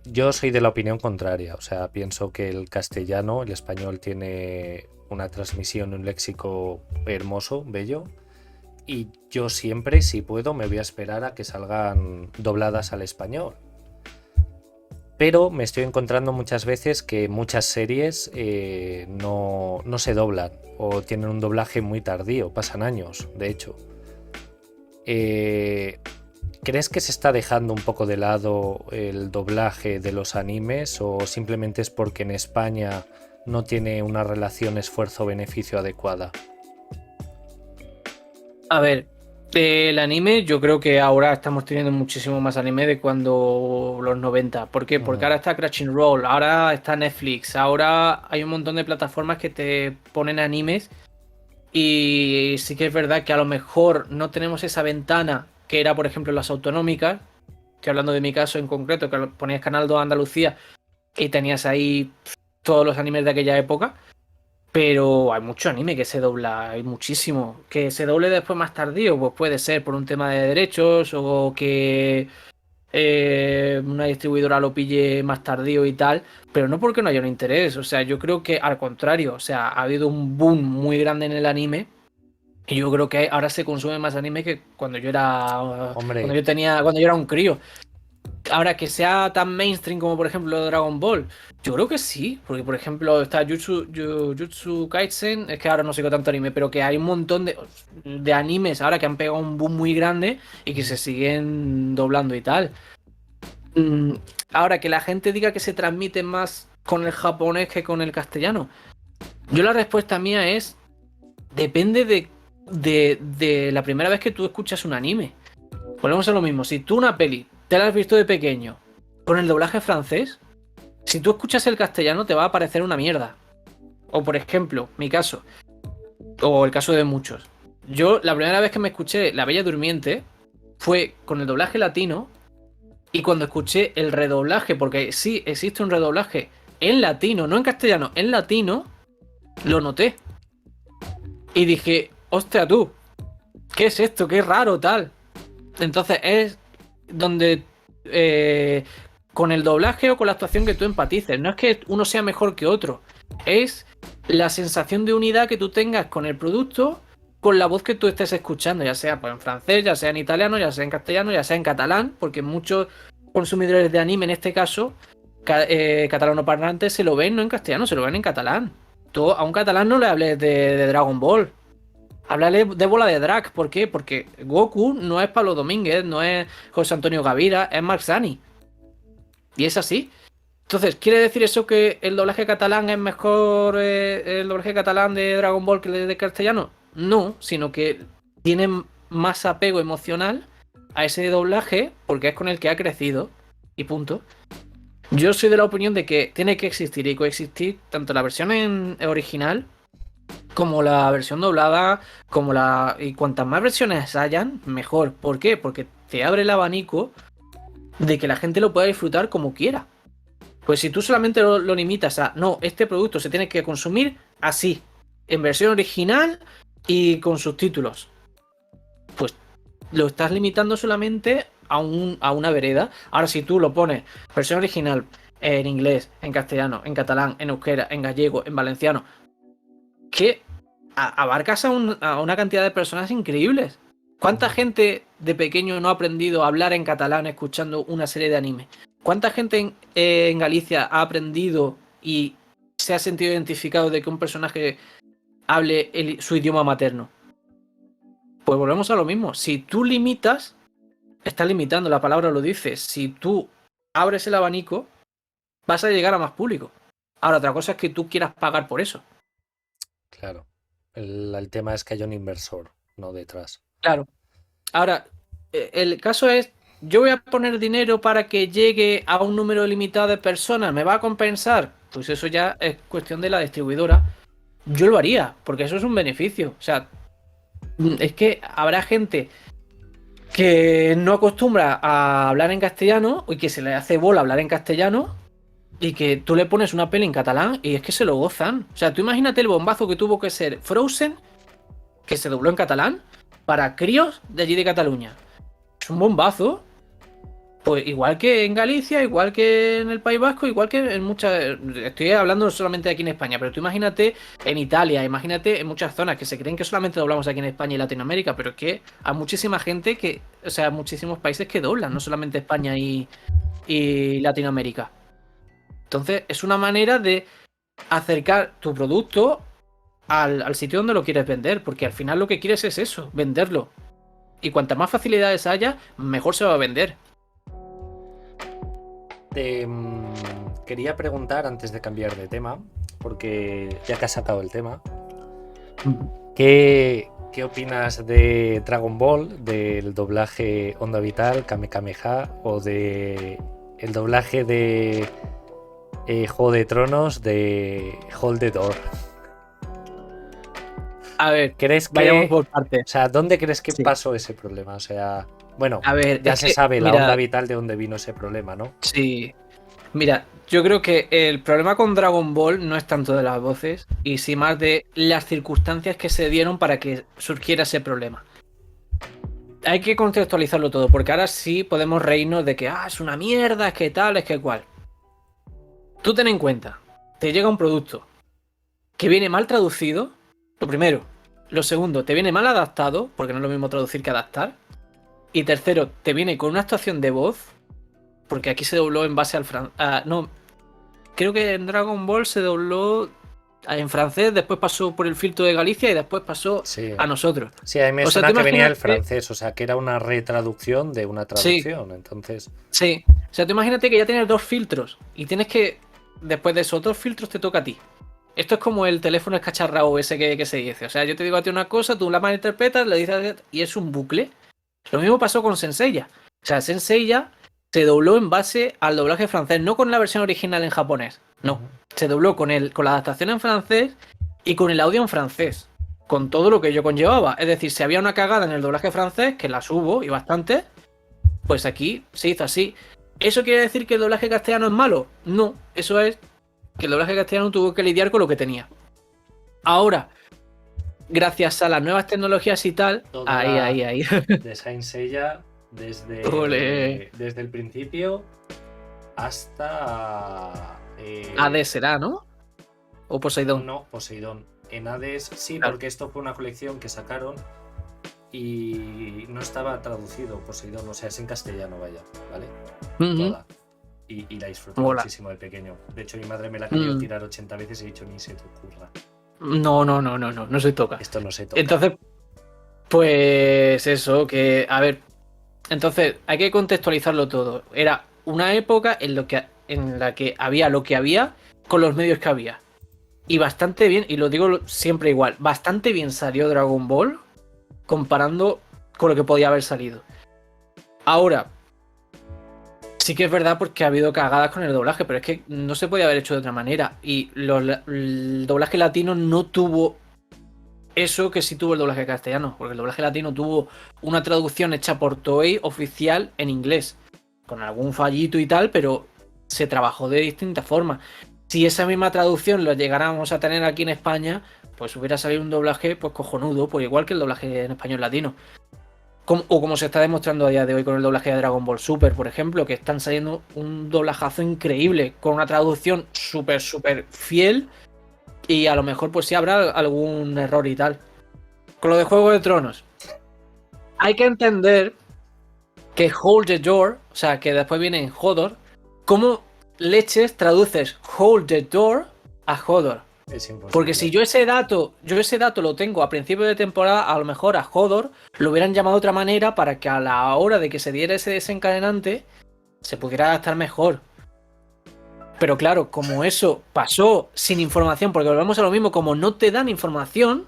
Yo soy de la opinión contraria, o sea, pienso que el castellano, el español tiene una transmisión, un léxico hermoso, bello, y yo siempre, si puedo, me voy a esperar a que salgan dobladas al español. Pero me estoy encontrando muchas veces que muchas series no se doblan o tienen un doblaje muy tardío, pasan años, de hecho. ¿Crees que se está dejando un poco de lado el doblaje de los animes o simplemente es porque en España no tiene una relación esfuerzo-beneficio adecuada? A ver, el anime, yo creo que ahora estamos teniendo muchísimo más anime de cuando los 90. ¿Por qué? Porque ahora está Crunchyroll, ahora está Netflix, ahora hay un montón de plataformas que te ponen animes y sí que es verdad que a lo mejor no tenemos esa ventana que era, por ejemplo, las autonómicas. Estoy hablando de mi caso en concreto, que ponías Canal 2 Andalucía y tenías ahí todos los animes de aquella época. Pero hay mucho anime que se dobla, hay muchísimo. Que se doble después más tardío, pues puede ser por un tema de derechos o que una distribuidora lo pille más tardío y tal, pero no porque no haya un interés. O sea, yo creo que al contrario, o sea, ha habido un boom muy grande en el anime y yo creo que ahora se consume más anime que cuando yo era, Hombre, cuando yo era un crío. Ahora que sea tan mainstream como por ejemplo Dragon Ball, yo creo que sí, porque por ejemplo está Jujutsu Kaisen, es que ahora no sigo tanto anime, pero que hay un montón de animes ahora que han pegado un boom muy grande y que se siguen doblando y tal. Mm, Ahora que la gente diga que se transmite más con el japonés que con el castellano, yo la respuesta mía es, depende de la primera vez que tú escuchas un anime. Volvemos a lo mismo. Si tú una peli te la has visto de pequeño con el doblaje francés, si tú escuchas el castellano te va a parecer una mierda. O por ejemplo, mi caso, o el caso de muchos. Yo la primera vez que me escuché La Bella Durmiente fue con el doblaje latino y cuando escuché el redoblaje, porque sí existe un redoblaje en latino, no en castellano, en latino, lo noté. Y dije, hostia tú, ¿qué es esto? Qué raro tal. Entonces es donde con el doblaje o con la actuación que tú empatices. No es que uno sea mejor que otro. Es la sensación de unidad que tú tengas con el producto, con la voz que tú estés escuchando, ya sea pues, en francés, ya sea en italiano, ya sea en castellano, ya sea en catalán, porque muchos consumidores de anime, en este caso, catalano parlantes, se lo ven no en castellano, se lo ven en catalán. Tú a un catalán no le hables de Dragon Ball. Háblale de bola de drag, ¿por qué? Porque Goku no es Pablo Domínguez, no es José Antonio Gavira, es Marc Sani. Y es así. Entonces, ¿quiere decir eso que el doblaje catalán es mejor el doblaje catalán de Dragon Ball que el de castellano? No, sino que tiene más apego emocional a ese doblaje porque es con el que ha crecido. Y punto. Yo soy de la opinión de que tiene que existir y coexistir tanto la versión en original como la versión doblada, como la. Y cuantas más versiones hayan, mejor. ¿Por qué? Porque te abre el abanico de que la gente lo pueda disfrutar como quiera. Pues si tú solamente lo limitas a, no, este producto se tiene que consumir así, en versión original y con subtítulos, pues lo estás limitando solamente a una vereda. Ahora, si tú lo pones versión original en inglés, en castellano, en catalán, en euskera, en gallego, en valenciano, que abarcas a una cantidad de personas increíbles. ¿Cuánta gente de pequeño no ha aprendido a hablar en catalán escuchando una serie de anime? ¿Cuánta gente en Galicia ha aprendido y se ha sentido identificado de que un personaje hable su idioma materno? Pues volvemos a lo mismo. Si tú limitas, estás limitando, la palabra lo dice. Si tú abres el abanico, vas a llegar a más público. Ahora, otra cosa es que tú quieras pagar por eso. Claro. El tema es que hay un inversor, no detrás. Claro. Ahora, el caso es, yo voy a poner dinero para que llegue a un número limitado de personas, ¿me va a compensar? Pues eso ya es cuestión de la distribuidora. Yo lo haría, porque eso es un beneficio. O sea, es que habrá gente que no acostumbra a hablar en castellano y que se le hace bola hablar en castellano y que tú le pones una peli en catalán y es que se lo gozan. O sea, tú imagínate el bombazo que tuvo que ser Frozen, que se dobló en catalán, para críos de allí de Cataluña. Es un bombazo. Pues igual que en Galicia, igual que en el País Vasco, igual que en muchas... Estoy hablando solamente aquí en España, pero tú imagínate en Italia, imagínate en muchas zonas que se creen que solamente doblamos aquí en España y Latinoamérica, pero es que hay muchísima gente que... O sea, muchísimos países que doblan, no solamente España y Latinoamérica. Entonces, es una manera de acercar tu producto al sitio donde lo quieres vender, porque al final lo que quieres es eso, venderlo. Y cuantas más facilidades haya, mejor se va a vender. Quería preguntar antes de cambiar de tema, porque ya que has sacado el tema, ¿qué opinas de Dragon Ball, del doblaje Onda Vital, Kame Kameha, o de el doblaje de Juego de Tronos de Hold the Door? A ver, ¿Crees que, vayamos por partes. o sea, dónde crees que Sí. pasó ese problema? O sea, bueno, A ver, ya es se que, sabe la mira, onda vital de dónde vino ese problema, ¿no? sí. Mira, yo creo que el problema con Dragon Ball no es tanto de las voces, y sí más de las circunstancias que se dieron para que surgiera ese problema. Hay que contextualizarlo todo, porque ahora sí podemos reírnos de que es una mierda, es que tal, es que cual. Tú ten en cuenta, te llega un producto que viene mal traducido, lo primero. Lo segundo, te viene mal adaptado, porque no es lo mismo traducir que adaptar. Y tercero, te viene con una actuación de voz, porque aquí se dobló en base al no, creo que en Dragon Ball se dobló en francés, después pasó por el filtro de Galicia y después pasó Sí. a nosotros. Sí, a mí me O sea, suena tú que venía el imagínate- francés, o sea, que era una retraducción de una Sí, traducción, entonces... sí. O sea, tú imagínate que ya tienes dos filtros y tienes que, después de esos dos filtros, te toca a ti. Esto es como el teléfono escacharrado ese que se dice. O sea, yo te digo a ti una cosa, tú la malinterpretas, le dices y es un bucle. Lo mismo pasó con Senseiya. O sea, Senseiya se dobló en base al doblaje francés, no con la versión original en japonés. No. Se dobló con la adaptación en francés y con el audio en francés. Con todo lo que ello conllevaba. Es decir, si había una cagada en el doblaje francés, que las hubo y bastante, pues aquí se hizo así. ¿Eso quiere decir que el doblaje castellano es malo? No. Eso es que el doblaje castellano tuvo que lidiar con lo que tenía. Ahora, gracias a las nuevas tecnologías y tal, Toda ahí. de Saint Seiya Ole. desde el principio hasta... Hades será, ¿no? O Poseidón. No, Poseidón. En Hades sí, Claro. porque esto fue una colección que sacaron y no estaba traducido Poseidón, o sea, es en castellano, vaya, ¿vale? Ujú. Toda. Y la disfruté Mola. muchísimo de pequeño. De hecho, mi madre me la quería Mm. tirar 80 veces y he dicho, ni se te ocurra. No se toca. Esto no se toca. Entonces, pues eso, que, a ver, entonces hay que contextualizarlo todo. Era una época en la que había lo que había con los medios que había. Y bastante bien, y lo digo siempre igual, bastante bien salió Dragon Ball comparando con lo que podía haber salido. Ahora, sí que es verdad porque ha habido cagadas con el doblaje, pero es que no se podía haber hecho de otra manera. Y el doblaje latino no tuvo eso que sí tuvo el doblaje castellano, porque el doblaje latino tuvo una traducción hecha por Toei oficial en inglés, con algún fallito y tal, pero se trabajó de distintas formas. Si esa misma traducción lo llegáramos a tener aquí en España, pues hubiera salido un doblaje pues cojonudo, pues igual que el doblaje en español latino. O como se está demostrando a día de hoy con el doblaje de Dragon Ball Super, por ejemplo, que están saliendo un doblajazo increíble, con una traducción súper fiel, y a lo mejor pues sí habrá algún error y tal. Con lo de Juego de Tronos, hay que entender que Hold the Door, o sea, que después viene en Hodor, ¿cómo leches traduces Hold the Door a Hodor? Es imposible. Porque si yo ese dato lo tengo a principio de temporada, a lo mejor a Hodor lo hubieran llamado de otra manera para que a la hora de que se diera ese desencadenante se pudiera adaptar mejor. Pero claro, como eso pasó sin información, porque volvemos a lo mismo, como no te dan información,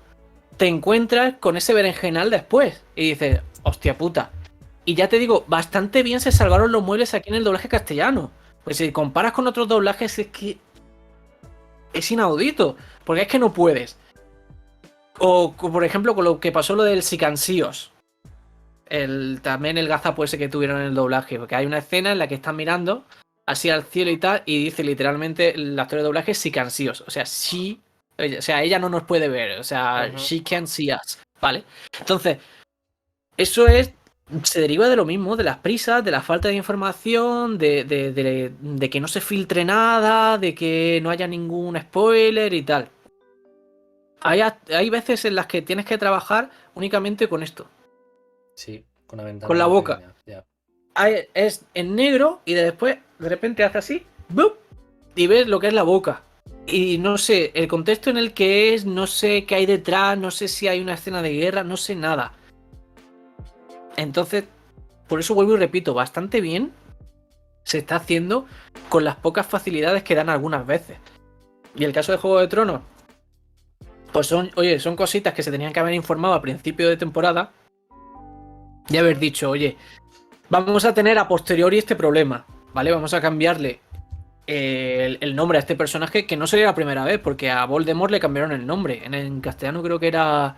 te encuentras con ese berenjenal después y dices, hostia puta. Y ya te digo, bastante bien se salvaron los muebles aquí en el doblaje castellano. Pues si comparas con otros doblajes es que es inaudito, porque es que no puedes. O por ejemplo con lo que pasó lo del Sicansíos. También el gazapo ese que tuvieron en el doblaje, porque hay una escena en la que están mirando así al cielo y tal, y dice literalmente el actor de doblaje Sicansíos. O sea, ella no nos puede ver, o sea, she can see us, ¿vale? Entonces, eso se deriva de lo mismo, de las prisas, de la falta de información, de que no se filtre nada, de que no haya ningún spoiler y tal. Hay veces en las que tienes que trabajar únicamente con esto. Sí, con una ventana Con la muy boca. pequeña. Ya. Es en negro y después de repente hace así, ¡bup! Y ves lo que es la boca. Y no sé, el contexto en el que es, no sé qué hay detrás, no sé si hay una escena de guerra, no sé nada. Entonces, por eso vuelvo y repito, bastante bien se está haciendo con las pocas facilidades que dan algunas veces. Y el caso de Juego de Tronos, pues son cositas que se tenían que haber informado a principio de temporada y haber dicho, oye, vamos a tener a posteriori este problema, ¿vale? Vamos a cambiarle el nombre a este personaje, que no sería la primera vez, porque a Voldemort le cambiaron el nombre. En castellano creo que era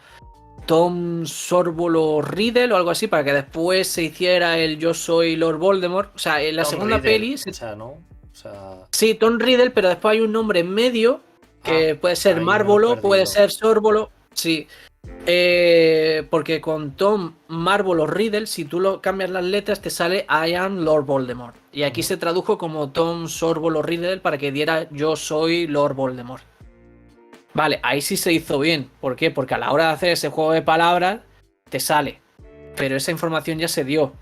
Tom Sorbolo Riddle o algo así, para que después se hiciera el Yo soy Lord Voldemort. O sea, en la Tom segunda Riddle, peli... o sea, ¿no? O sea, Sí, Tom Riddle, pero después hay un nombre en medio, que puede ser ahí me lo he Márvolo, puede perdido. ser Sorbolo. Sí. Porque con Tom Marvel o Riddle, si tú lo cambias las letras, te sale I am Lord Voldemort. Y aquí se tradujo como Tom Sorbol o Riddle para que diera yo soy Lord Voldemort. Vale, ahí sí se hizo bien. ¿Por qué? Porque a la hora de hacer ese juego de palabras, te sale. Pero esa información ya se dio.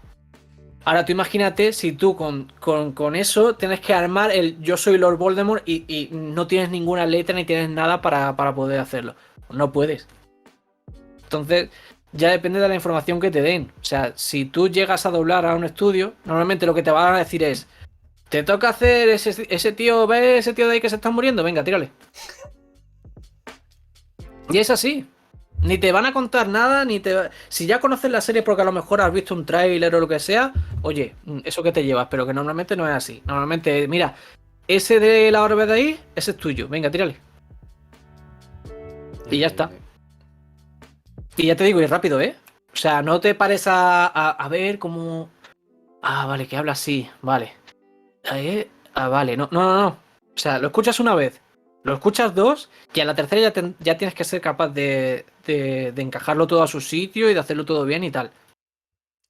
Ahora tú imagínate si tú con eso tienes que armar el yo soy Lord Voldemort y no tienes ninguna letra ni tienes nada para poder hacerlo. No puedes. Entonces, ya depende de la información que te den. O sea, si tú llegas a doblar a un estudio, normalmente lo que te van a decir es: te toca hacer ese tío, ¿ves ese tío de ahí que se está muriendo? Venga, tírale. Y es así. Ni te van a contar nada, ni te. Si ya conoces la serie porque a lo mejor has visto un tráiler o lo que sea, oye, eso que te llevas, pero que normalmente no es así. Normalmente, mira, ese de la orbe de ahí, ese es tuyo. Venga, tírale. Y ya está. Y ya te digo, y rápido, ¿eh? O sea, no te pares a ver cómo. Ah, vale, que habla así, vale. Vale, no. O sea, lo escuchas una vez, lo escuchas dos, y a la tercera ya tienes que ser capaz de encajarlo todo a su sitio y de hacerlo todo bien y tal.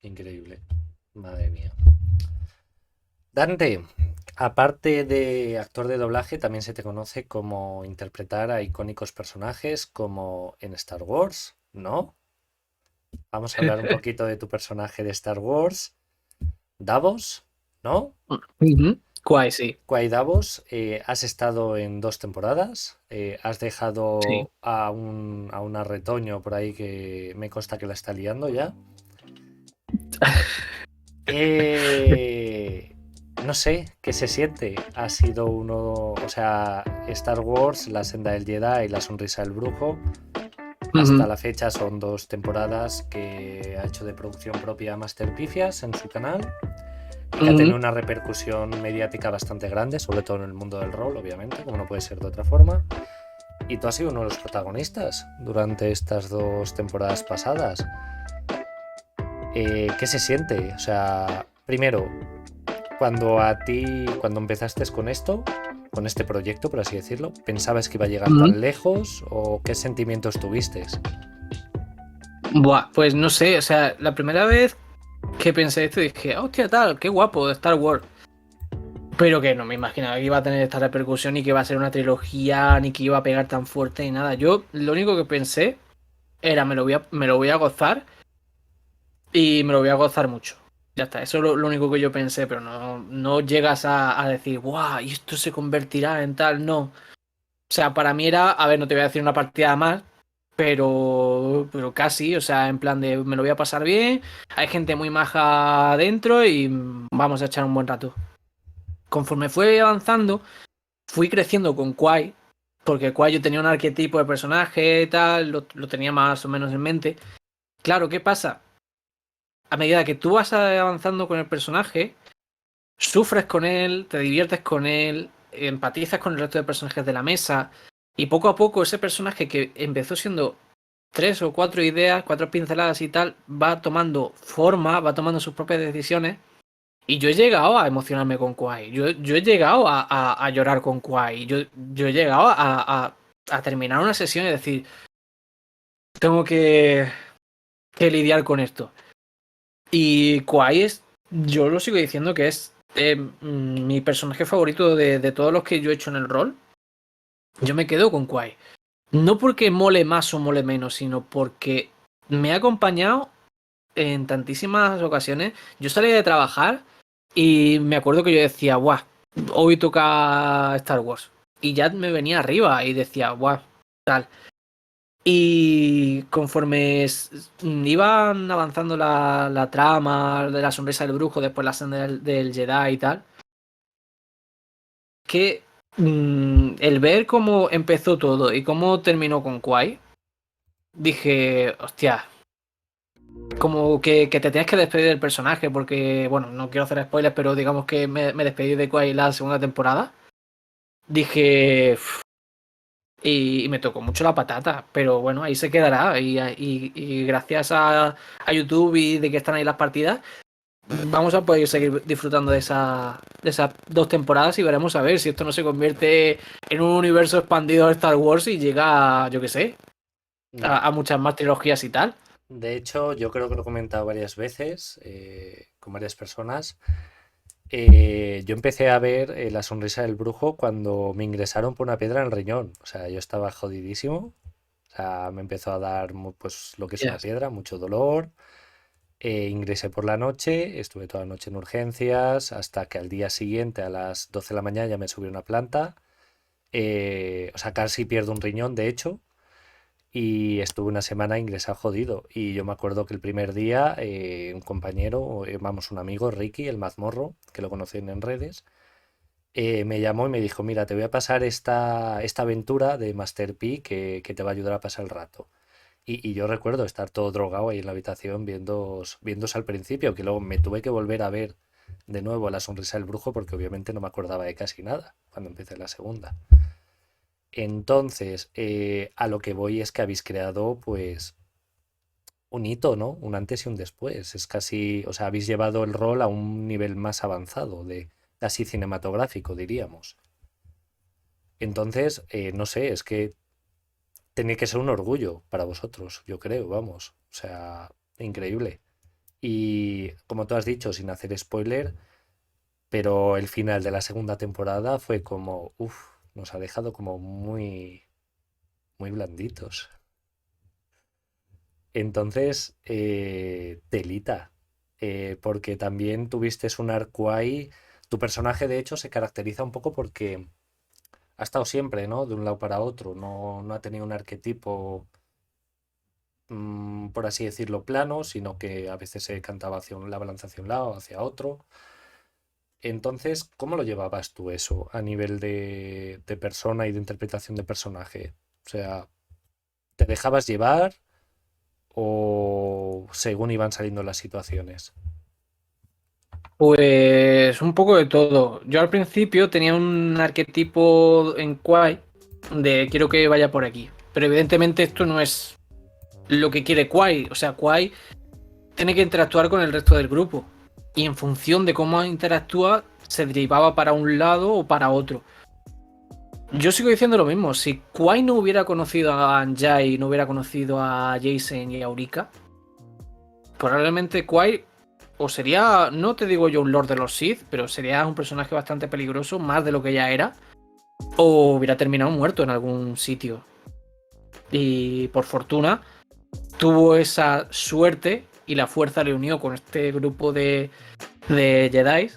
Increíble. Madre mía. Dante, aparte de actor de doblaje, también se te conoce como interpretar a icónicos personajes como en Star Wars, ¿no? Vamos a hablar un poquito de tu personaje de Star Wars, Davos, ¿no? Ujú. Guay, sí. Quai Davos, has estado en 2 temporadas, has Sí. dejado a una retoño por ahí que me consta que la está liando ya. Eh, no sé qué se siente. Ha sido uno, o sea, Star Wars, La senda del Jedi y La sonrisa del brujo. Hasta Ujú. la fecha son 2 temporadas que ha hecho de producción propia Master Pifias en su canal y que ha tenido Ujú. una repercusión mediática bastante grande, sobre todo en el mundo del rol, obviamente, como no puede ser de otra forma. Y tú has sido uno de los protagonistas durante estas 2 temporadas pasadas. ¿Qué se siente? O sea, primero, cuando empezaste con esto, con este proyecto, por así decirlo, ¿pensabas que iba a llegar Ujú. tan lejos o qué sentimientos tuviste? Buah, pues no sé, o sea, la primera vez que pensé esto dije, hostia, tal, qué guapo, Star Wars. Pero que no me imaginaba que iba a tener esta repercusión ni que iba a ser una trilogía, ni que iba a pegar tan fuerte ni nada. Yo lo único que pensé era me lo voy a gozar y me lo voy a gozar mucho. Ya está, eso es lo único que yo pensé, pero no llegas a decir, ¡guau! Y esto se convertirá en tal, no. O sea, para mí era, a ver, no te voy a decir una partida más, pero casi, o sea, en plan de me lo voy a pasar bien, hay gente muy maja adentro y vamos a echar un buen rato. Conforme fue avanzando, fui creciendo con Kwai, porque Kwai yo tenía un arquetipo de personaje y tal, lo tenía más o menos en mente. Claro, ¿qué pasa? A medida que tú vas avanzando con el personaje, sufres con él, te diviertes con él, empatizas con el resto de personajes de la mesa, y poco a poco ese personaje que empezó siendo tres o cuatro ideas, cuatro pinceladas y tal, va tomando forma, va tomando sus propias decisiones. Y yo he llegado a emocionarme con Kwai. Yo he llegado a llorar con Kwai. Yo he llegado a terminar una sesión y decir, tengo que lidiar con esto. Y Kwai es, yo lo sigo diciendo que es mi personaje favorito de todos los que yo he hecho en el rol. Yo me quedo con Kwai. No porque mole más o mole menos, sino porque me ha acompañado en tantísimas ocasiones. Yo salía de trabajar y me acuerdo que yo decía, guau, hoy toca Star Wars. Y ya me venía arriba y decía, guau, tal. Y conforme iban avanzando la trama de la sonrisa del brujo, después la senda del Jedi y tal, que el ver cómo empezó todo y cómo terminó con Kwai, dije, hostia, como que te tienes que despedir del personaje, porque, bueno, no quiero hacer spoilers, pero digamos que me despedí de Kwai la segunda temporada. Dije, y me tocó mucho la patata, pero bueno, ahí se quedará. Y gracias a YouTube y de que están ahí las partidas, vamos a poder seguir disfrutando de esas dos temporadas y veremos a ver si esto no se convierte en un universo expandido de Star Wars y llega, yo qué sé, No. a muchas más trilogías y tal. De hecho, yo creo que lo he comentado varias veces con varias personas. Yo empecé a ver La sonrisa del brujo cuando me ingresaron por una piedra en el riñón. O sea, yo estaba jodidísimo. O sea, me empezó a dar pues lo que es una Yes. piedra, mucho dolor. Ingresé por la noche, estuve toda la noche en urgencias, hasta que al día siguiente, a las 12 de la mañana, ya me subí a una planta. O sea, casi pierdo un riñón, de hecho. Y estuve una semana ingresado jodido. Y yo me acuerdo que el primer día, un compañero, vamos, un amigo, Ricky, el mazmorro, que lo conocen en redes, me llamó y me dijo, mira, te voy a pasar esta aventura de Master P que te va a ayudar a pasar el rato. Y yo recuerdo estar todo drogado ahí en la habitación viéndose al principio, que luego me tuve que volver a ver de nuevo La sonrisa del brujo porque obviamente no me acordaba de casi nada cuando empecé la segunda. Entonces, a lo que voy es que habéis creado pues un hito, ¿no? Un antes y un después. Es casi, o sea, habéis llevado el rol a un nivel más avanzado de casi cinematográfico, diríamos. Entonces, no sé, es que tiene que ser un orgullo para vosotros, yo creo, vamos. O sea, increíble. Y como tú has dicho, sin hacer spoiler, pero el final de la segunda temporada fue como, uff, nos ha dejado como muy, muy blanditos. Entonces, telita, porque también tuviste un arco ahí. Tu personaje, de hecho, se caracteriza un poco porque ha estado siempre, ¿no? De un lado para otro. No ha tenido un arquetipo, por así decirlo, plano, sino que a veces se cantaba hacia la balanza hacia un lado, hacia otro. Entonces, ¿cómo lo llevabas tú eso a nivel de persona y de interpretación de personaje? O sea, ¿te dejabas llevar o según iban saliendo las situaciones? Pues un poco de todo. Yo al principio tenía un arquetipo en Kwai de quiero que vaya por aquí. Pero evidentemente esto no es lo que quiere Kwai. O sea, Kwai tiene que interactuar con el resto del grupo. Y en función de cómo interactúa, se derivaba para un lado o para otro. Yo sigo diciendo lo mismo. Si Kwai no hubiera conocido a Anjay, no hubiera conocido a Jason y a Eureka, probablemente Kwai o sería, no te digo yo un Lord de los Sith, pero sería un personaje bastante peligroso, más de lo que ya era, o hubiera terminado muerto en algún sitio. Y por fortuna tuvo esa suerte y la fuerza le unió con este grupo de Jedi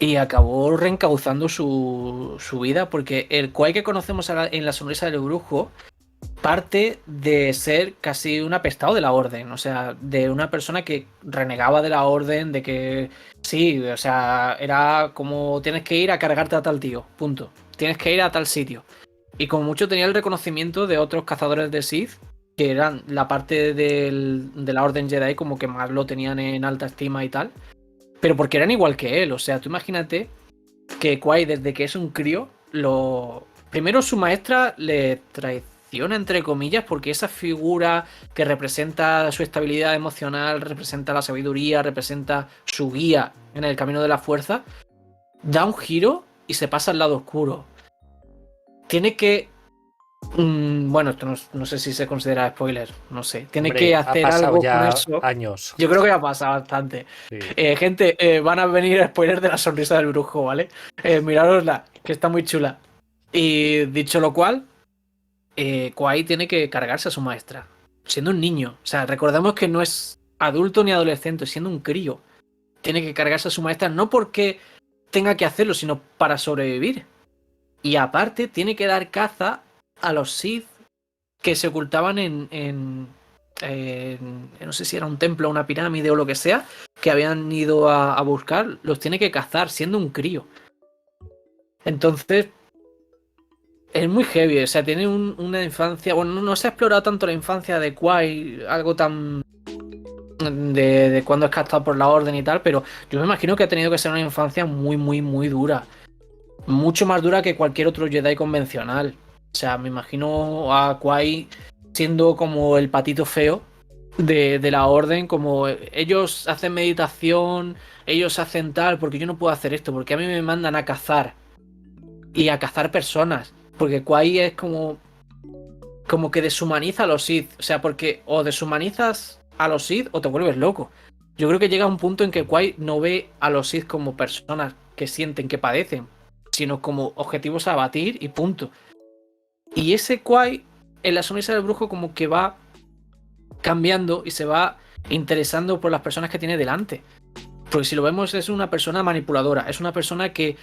y acabó reencauzando su vida, porque el Kwai que conocemos en la sonrisa del brujo parte de ser casi un apestado de la orden, o sea, de una persona que renegaba de la orden, de que sí, o sea, era como tienes que ir a cargarte a tal tío, punto. Tienes que ir a tal sitio. Y como mucho tenía el reconocimiento de otros cazadores de Sith, que eran la parte de la orden Jedi como que más lo tenían en alta estima y tal, pero porque eran igual que él, o sea, tú imagínate que Qui desde que es un crío, primero su maestra le traiciona entre comillas porque esa figura que representa su estabilidad emocional, representa la sabiduría, representa su guía en el camino de la fuerza, da un giro y se pasa al lado oscuro. Tiene que bueno, esto no sé si se considera spoiler, no sé. Tiene Hombre, que ha hacer pasado algo con ya eso. años. Yo creo que ha pasado bastante. Sí. Gente, van a venir spoilers de la sonrisa del brujo, ¿vale? Mirárosla, que está muy chula. Y dicho lo cual, Kwai tiene que cargarse a su maestra, siendo un niño. O sea, recordemos que no es adulto ni adolescente, siendo un crío. Tiene que cargarse a su maestra no porque tenga que hacerlo, sino para sobrevivir. Y aparte, tiene que dar caza a los Sith que se ocultaban no sé si era un templo, una pirámide o lo que sea, que habían ido a buscar, los tiene que cazar siendo un crío. Entonces, es muy heavy, o sea, tiene una infancia, bueno, no se ha explorado tanto la infancia de Qui, algo tan de cuando es captado por la orden y tal, pero yo me imagino que ha tenido que ser una infancia muy, muy, muy dura. Mucho más dura que cualquier otro Jedi convencional. O sea, me imagino a Qui siendo como el patito feo de la orden, como ellos hacen meditación, ellos hacen tal, porque yo no puedo hacer esto, porque a mí me mandan a cazar y a cazar personas, porque Qui es como que deshumaniza a los Sith, o sea, porque o deshumanizas a los Sith o te vuelves loco. Yo creo que llega un punto en que Qui no ve a los Sith como personas que sienten, que padecen, sino como objetivos a abatir y punto. Y ese Qui en la sonrisa del brujo como que va cambiando y se va interesando por las personas que tiene delante. Porque si lo vemos es una persona manipuladora, es una persona que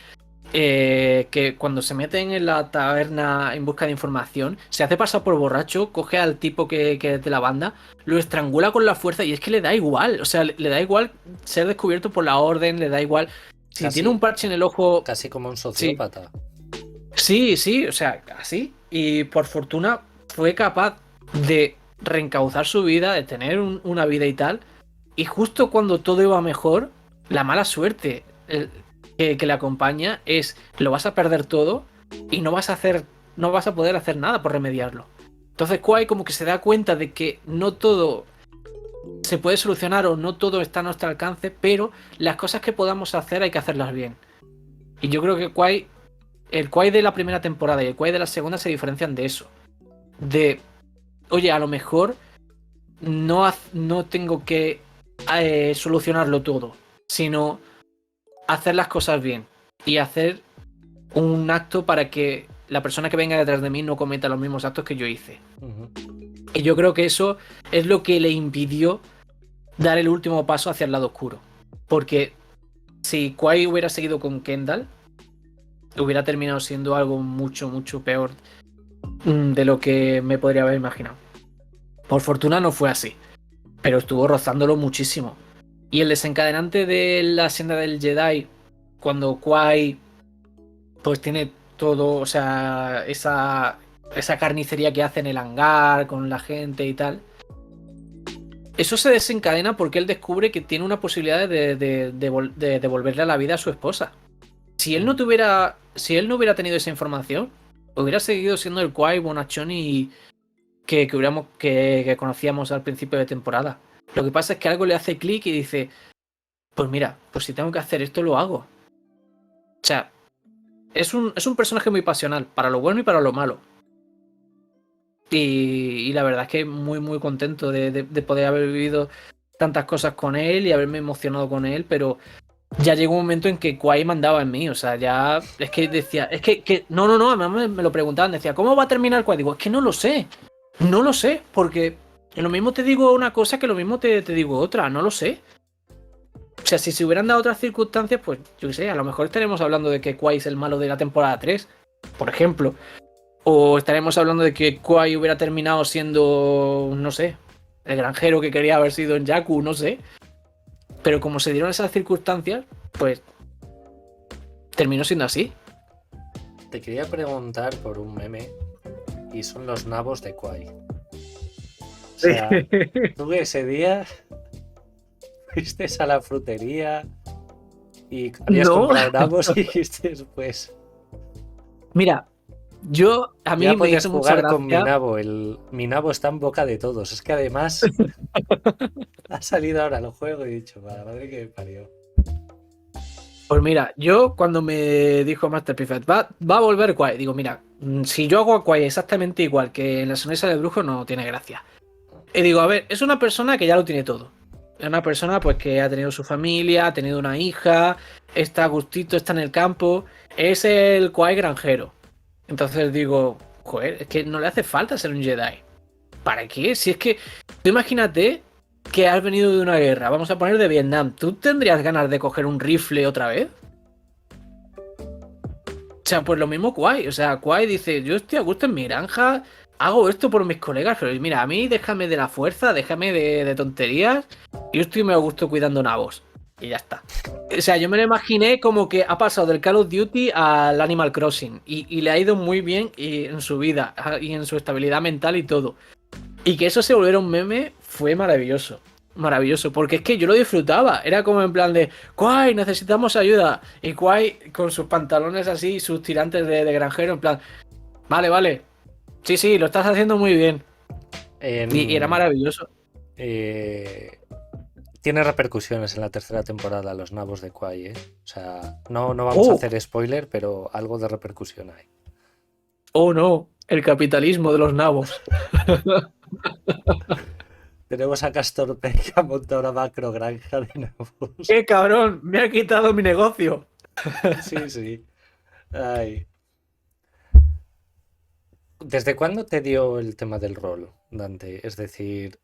cuando se meten en la taberna en busca de información, se hace pasar por borracho, coge al tipo que es de la banda, lo estrangula con la fuerza y es que le da igual, o sea, le da igual ser descubierto por la orden, le da igual. Si tiene un parche en el ojo... Casi como un Sí, sociópata. sí, o sea, así. Y por fortuna fue capaz de reencauzar su vida, de tener una vida y tal. Y justo cuando todo iba mejor, la mala suerte que le acompaña es lo vas a perder todo y no vas a poder hacer nada por remediarlo. Entonces Kwai como que se da cuenta de que no todo se puede solucionar o no todo está a nuestro alcance, pero las cosas que podamos hacer hay que hacerlas bien. Y yo creo que el Kwai de la primera temporada y el Kwai de la segunda se diferencian de eso. De, oye, a lo mejor no tengo que solucionarlo todo, sino hacer las cosas bien y hacer un acto para que la persona que venga detrás de mí no cometa los mismos actos que yo hice. Y yo creo que eso es lo que le impidió dar el último paso hacia el lado oscuro. Porque si Kwai hubiera seguido con Kendall, hubiera terminado siendo algo mucho, mucho peor de lo que me podría haber imaginado. Por fortuna no fue así, pero estuvo rozándolo muchísimo. Y el desencadenante de la senda del Jedi, cuando Kwai pues tiene todo, o sea, esa carnicería que hace en el hangar con la gente y tal. Eso se desencadena porque él descubre que tiene una posibilidad de devolverle a la vida a su esposa. Si él no hubiera tenido esa información, hubiera seguido siendo el Kwai bonachón y que conocíamos al principio de temporada. Lo que pasa es que algo le hace clic y dice, pues mira, pues si tengo que hacer esto, lo hago. O sea, es un personaje muy pasional, para lo bueno y para lo malo. Y la verdad es que muy, muy contento de poder haber vivido tantas cosas con él y haberme emocionado con él, pero ya llegó un momento en que Kwai mandaba en mí, o sea, ya es que decía, es que no, además me lo preguntaban, decía, ¿cómo va a terminar Kwai? Digo, es que no lo sé, porque lo mismo te digo una cosa que lo mismo te digo otra, no lo sé. O sea, si se hubieran dado otras circunstancias, pues yo qué sé, a lo mejor estaremos hablando de que Kwai es el malo de la temporada 3, por ejemplo. O estaremos hablando de que Kwai hubiera terminado siendo, no sé, el granjero que quería haber sido en Yaku, no sé. Pero como se dieron esas circunstancias, pues terminó siendo así. Te quería preguntar por un meme y son los nabos de Kwai. O sea, tú ese día fuiste a la frutería y habías No, comprado nabos y dijiste, pues mira, a ya mí me puedes hizo mucha jugar con mi gracia. nabo. Mi nabo está en boca de todos. Es que además ha salido ahora el juego y he dicho, "Va, madre que me parió". Pues mira, yo cuando me dijo Master Perfect, va a volver Kwai, digo, mira, si yo hago a Kwai exactamente igual que en la sonrisa del brujo, no tiene gracia. Y digo, a ver, es una persona que ya lo tiene todo. Es una persona pues que ha tenido su familia, ha tenido una hija, está a gustito, está en el campo. Es el Kwai granjero. Entonces digo, joder, es que no le hace falta ser un Jedi. ¿Para qué? Si es que, tú imagínate que has venido de una guerra, vamos a poner de Vietnam, ¿tú tendrías ganas de coger un rifle otra vez? O sea, pues lo mismo Kwai. O sea, Kwai dice, yo estoy a gusto en mi granja, hago esto por mis colegas, pero mira, a mí déjame de la fuerza, déjame de tonterías. Yo estoy muy a gusto cuidando nabos. Y ya está. O sea, yo me lo imaginé como que ha pasado del Call of Duty al Animal Crossing. Y le ha ido muy bien en su vida y en su estabilidad mental y todo. Y que eso se volviera un meme fue maravilloso. Maravilloso, porque es que yo lo disfrutaba. Era como en plan de, Kwai, necesitamos ayuda. Y Kwai con sus pantalones así, sus tirantes de granjero, en plan, vale, vale. Sí, sí, lo estás haciendo muy bien. Y era En, maravilloso. tiene repercusiones en la tercera temporada los nabos de Kwai, ¿eh? O sea, no vamos a Oh, hacer spoiler, pero algo de repercusión hay. oh no, el capitalismo de los nabos. Tenemos a Castor Peck que ha montado una macro granja de nabos. ¡Qué cabrón! Me ha quitado mi negocio. Sí, sí. Ay. ¿Desde cuándo te dio el tema del rol, Dante? Es decir,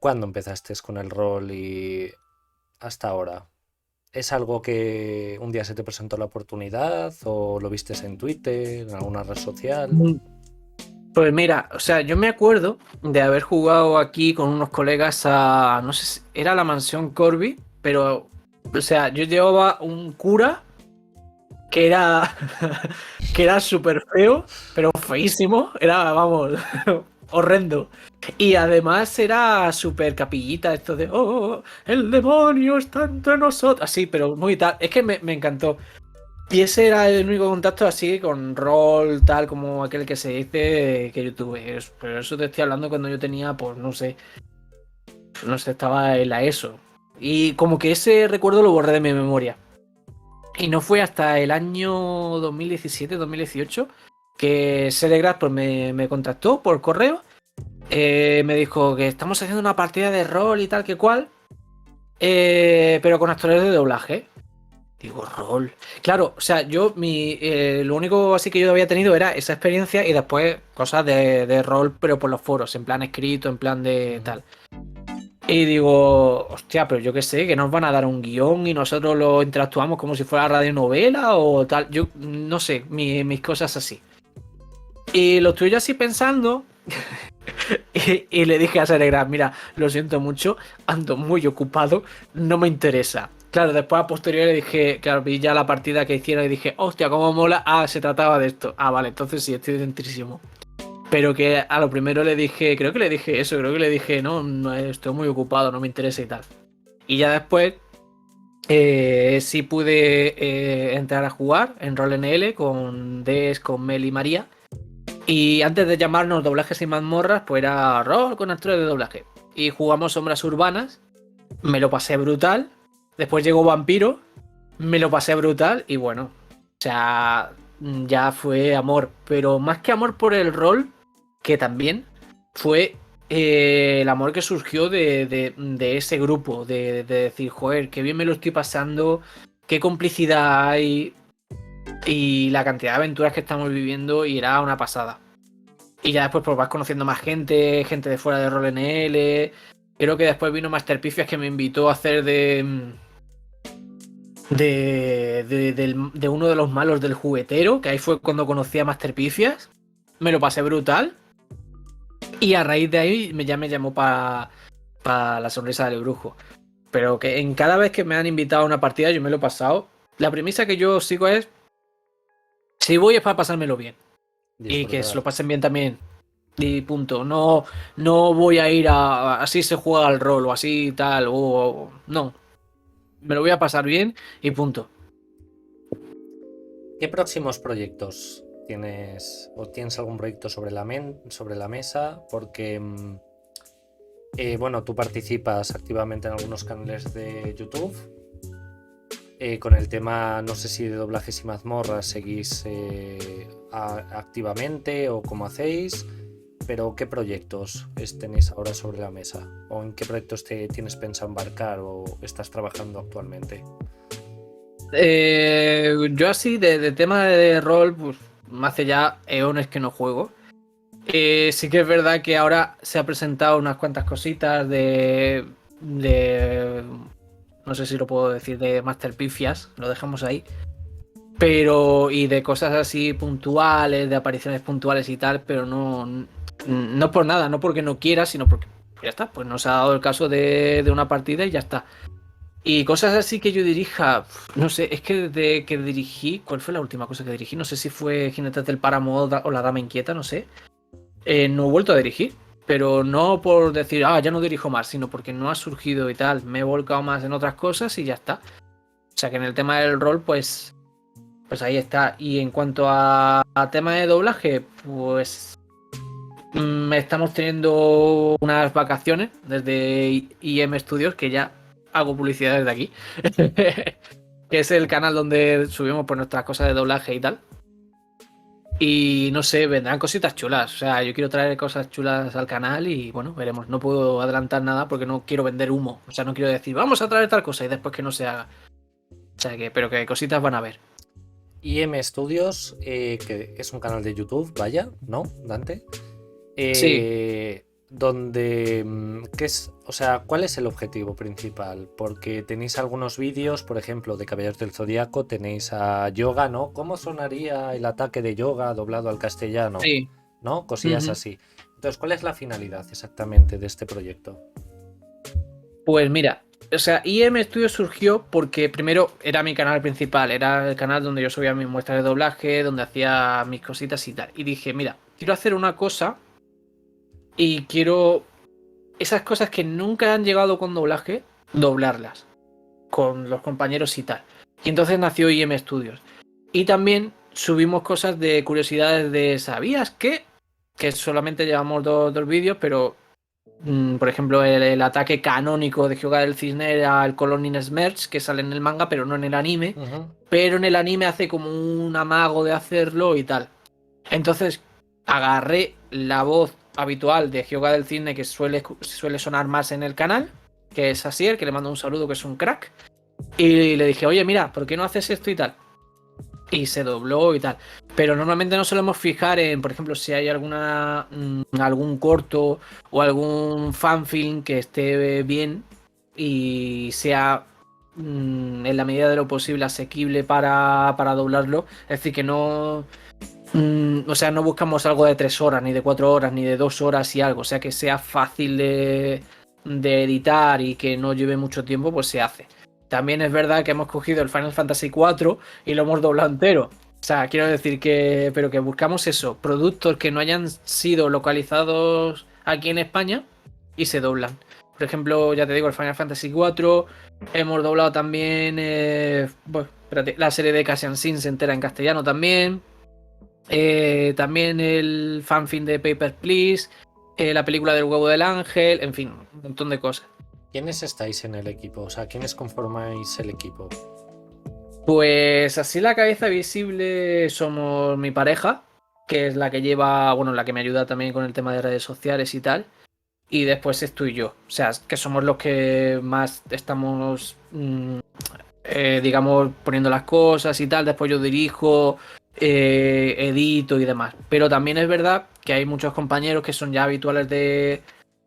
¿cuándo empezaste con el rol y hasta ahora? ¿Es algo que un día se te presentó la oportunidad o lo vistes en Twitter, en alguna red social? Pues mira, o sea, yo me acuerdo de haber jugado aquí con unos colegas a, no sé, era la mansión Corby, pero, o sea, yo llevaba un cura que era, que era súper feo, pero feísimo, era, vamos, horrendo. Y además era súper capillita, esto de, oh, el demonio está entre nosotros, así, pero muy tal, es que me encantó. Y ese era el único contacto así con rol, tal como aquel que se dice que yo tuve. Pero eso te estoy hablando cuando yo tenía, pues no sé, estaba en la ESO. Y como que ese recuerdo lo borré de mi memoria. Y no fue hasta el año 2017-2018 que Selegras pues me contactó por correo. Me dijo que estamos haciendo una partida de rol y tal que cual. Pero con actores de doblaje. Digo, rol. Claro, o sea, lo único así que yo había tenido era esa experiencia y después cosas de rol, pero por los foros, en plan escrito, en plan de Ujú. tal. Y digo, hostia, pero yo qué sé, que nos van a dar un guión y nosotros lo interactuamos como si fuera radionovela o tal. Yo no sé, mis cosas así. Y lo estoy yo así pensando y le dije a Seregra, mira, lo siento mucho, ando muy ocupado, no me interesa. Claro, después a posteriori le dije, claro, vi ya la partida que hicieron y dije, hostia, cómo mola. Ah, se trataba de esto. Ah, vale, entonces sí, estoy dentrísimo. Pero que a lo primero le dije, creo que le dije eso, creo que le dije, no, no estoy muy ocupado, no me interesa y tal. Y ya después sí pude entrar a jugar en Rol NL con Des, con Mel y María. Y antes de llamarnos doblajes y mazmorras, pues era rol con actores de doblaje. Y jugamos sombras urbanas, me lo pasé brutal. Después llegó Vampiro, me lo pasé brutal. Y bueno, o sea, ya fue amor. Pero más que amor por el rol, que también fue el amor que surgió de ese grupo. De decir, joder, qué bien me lo estoy pasando, qué complicidad hay. Y la cantidad de aventuras que estamos viviendo, y era una pasada. Y ya después pues vas conociendo más gente, gente de fuera de Rol NL. Creo que después vino Master Pifias que me invitó a hacer de uno de los malos del juguetero, que ahí fue cuando conocí a Master Pifias. Me lo pasé brutal. Y a raíz de ahí ya me llamó para la sonrisa del brujo. Pero que en cada vez que me han invitado a una partida yo me lo he pasado. La premisa que yo sigo es, si voy es para pasármelo bien. Y que se lo pasen bien también. Y punto. No, no voy a ir a así se juega al rol o así tal. O no. Me lo voy a pasar bien y punto. ¿Qué próximos proyectos tienes? ¿O tienes algún proyecto sobre la mesa? Porque, bueno, tú participas activamente en algunos canales de YouTube. Con el tema, no sé si de doblajes y mazmorras seguís activamente o cómo hacéis, pero ¿qué proyectos tenéis ahora sobre la mesa? ¿O en qué proyectos tienes pensado embarcar o estás trabajando actualmente? Yo así, de tema de rol, pues hace ya eones que no juego. Sí que es verdad que ahora se ha presentado unas cuantas cositas de no sé si lo puedo decir, de Master Pifias, lo dejamos ahí. Pero, y de cosas así puntuales, de apariciones puntuales y tal, pero no por nada, no porque no quiera, sino porque ya está, pues nos ha dado el caso de una partida y ya está. Y cosas así que yo dirija, no sé, es que desde que dirigí, ¿cuál fue la última cosa que dirigí? No sé si fue Jinetes del Páramo o La Dama Inquieta, no sé. No he vuelto a dirigir, pero no por decir, ya no dirijo más, sino porque no ha surgido y tal. Me he volcado más en otras cosas y ya está. O sea que en el tema del rol, pues ahí está. Y en cuanto a tema de doblaje, pues estamos teniendo unas vacaciones desde IM Studios, que ya hago publicidad desde aquí, que es el canal donde subimos por nuestras cosas de doblaje y tal. Y no sé, vendrán cositas chulas. O sea, yo quiero traer cosas chulas al canal y bueno, veremos. No puedo adelantar nada porque no quiero vender humo. O sea, no quiero decir, vamos a traer tal cosa y después que no se haga. O sea, pero que cositas van a ver. IM Studios, que es un canal de YouTube, vaya, ¿no, Dante? Sí. Donde, ¿qué es? O sea, ¿cuál es el objetivo principal? Porque tenéis algunos vídeos, por ejemplo, de Caballeros del Zodiaco, tenéis a Yoga, ¿no? ¿Cómo sonaría el ataque de Yoga doblado al castellano? Sí. ¿No? Cosillas así. Entonces, ¿cuál es la finalidad exactamente de este proyecto? Pues mira, o sea, IM Studios surgió porque primero era mi canal principal, era el canal donde yo subía mis muestras de doblaje, donde hacía mis cositas y tal. Y dije, mira, quiero hacer una cosa y quiero esas cosas que nunca han llegado con doblaje, doblarlas con los compañeros y tal. Y entonces nació IM Studios. Y también subimos cosas de curiosidades de ¿sabías qué? Que solamente llevamos dos vídeos, pero por ejemplo el ataque canónico de Hyuga del Cisne era el Colonin Smerch, que sale en el manga, pero no en el anime. Pero en el anime hace como un amago de hacerlo y tal. Entonces agarré la voz habitual de Hyuga del Cisne que suele sonar más en el canal, que es Asier, que le mando un saludo, que es un crack. Y le dije, oye, mira, ¿por qué no haces esto y tal? Y se dobló y tal. Pero normalmente no solemos fijar en, por ejemplo, si hay algún corto o algún fanfilm que esté bien y sea en la medida de lo posible asequible para doblarlo. Es decir, que no... o sea, no buscamos algo de 3 horas, ni de 4 horas, ni de 2 horas y algo. O sea, que sea fácil de editar y que no lleve mucho tiempo, pues se hace. También es verdad que hemos cogido el Final Fantasy IV y lo hemos doblado entero. O sea, quiero decir pero que buscamos eso, productos que no hayan sido localizados aquí en España y se doblan. Por ejemplo, ya te digo, el Final Fantasy IV, hemos doblado también la serie de Cassian Sin se entera en castellano también. También el fanfilm de Papers, Please, la película del huevo del ángel, en fin, un montón de cosas. ¿Quiénes estáis en el equipo? O sea, ¿quiénes conformáis el equipo? Pues así la cabeza visible somos mi pareja, que es la que lleva, bueno, la que me ayuda también con el tema de redes sociales y tal. Y después estoy yo. O sea, que somos los que más estamos, digamos, poniendo las cosas y tal. Después yo dirijo, edito y demás. Pero también es verdad que hay muchos compañeros que son ya habituales de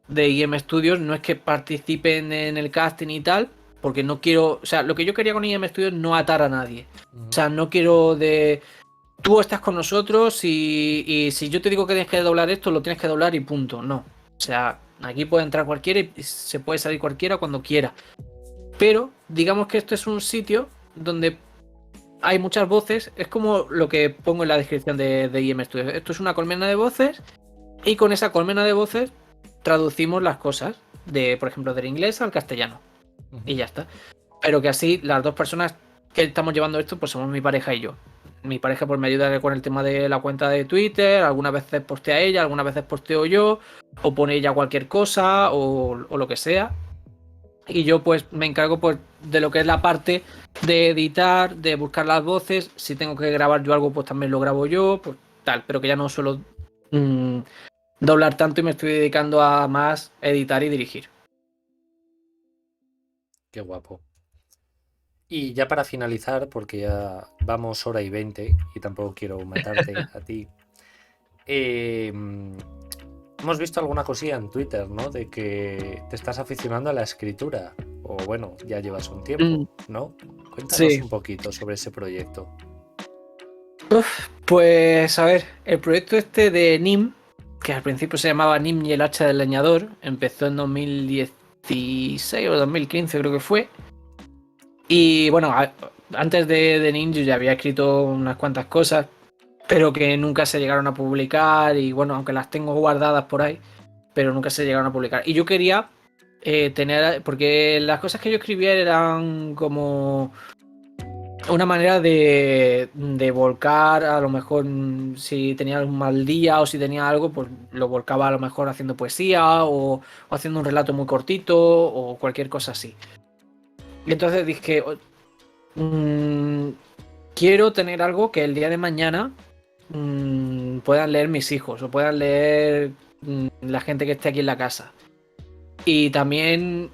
IM Studios. No es que participen en el casting y tal, porque no quiero, o sea, lo que yo quería con IM Studio es no atar a nadie. O sea, no quiero de tú estás con nosotros y si yo te digo que tienes que doblar esto, lo tienes que doblar y punto. No. O sea, aquí puede entrar cualquiera y se puede salir cualquiera cuando quiera. Pero digamos que esto es un sitio donde hay muchas voces. Es como lo que pongo en la descripción de IM Studio. Esto es una colmena de voces y con esa colmena de voces traducimos las cosas de, por ejemplo, del inglés al castellano. Y ya está. Pero que así las dos personas que estamos llevando esto, pues somos mi pareja y yo. Mi pareja pues me ayuda con el tema de la cuenta de Twitter, algunas veces postea ella, algunas veces posteo yo, o pone ella cualquier cosa, o lo que sea. Y yo pues me encargo pues de lo que es la parte de editar, de buscar las voces. Si tengo que grabar yo algo, pues también lo grabo yo, pues tal, pero que ya no suelo doblar tanto y me estoy dedicando a más editar y dirigir. Qué guapo. Y ya para finalizar, porque ya vamos hora y 20 y tampoco quiero matarte a ti. eh, Hemos visto alguna cosilla en Twitter, ¿no? De que te estás aficionando a la escritura. O bueno, ya llevas un tiempo, ¿no? Cuéntanos Sí. un poquito sobre ese proyecto. Pues a ver, el proyecto este de NIM, que al principio se llamaba NIM y el hacha del leñador, empezó en 2016 o 2015 creo que fue. Y bueno, antes de NIM yo ya había escrito unas cuantas cosas, pero que nunca se llegaron a publicar y bueno, aunque las tengo guardadas por ahí, pero nunca se llegaron a publicar. Y yo quería tener, porque las cosas que yo escribía eran como una manera de volcar, a lo mejor si tenía un mal día o si tenía algo, pues lo volcaba a lo mejor haciendo poesía o haciendo un relato muy cortito o cualquier cosa así. Y entonces dije, quiero tener algo que el día de mañana puedan leer mis hijos o puedan leer la gente que esté aquí en la casa. Y también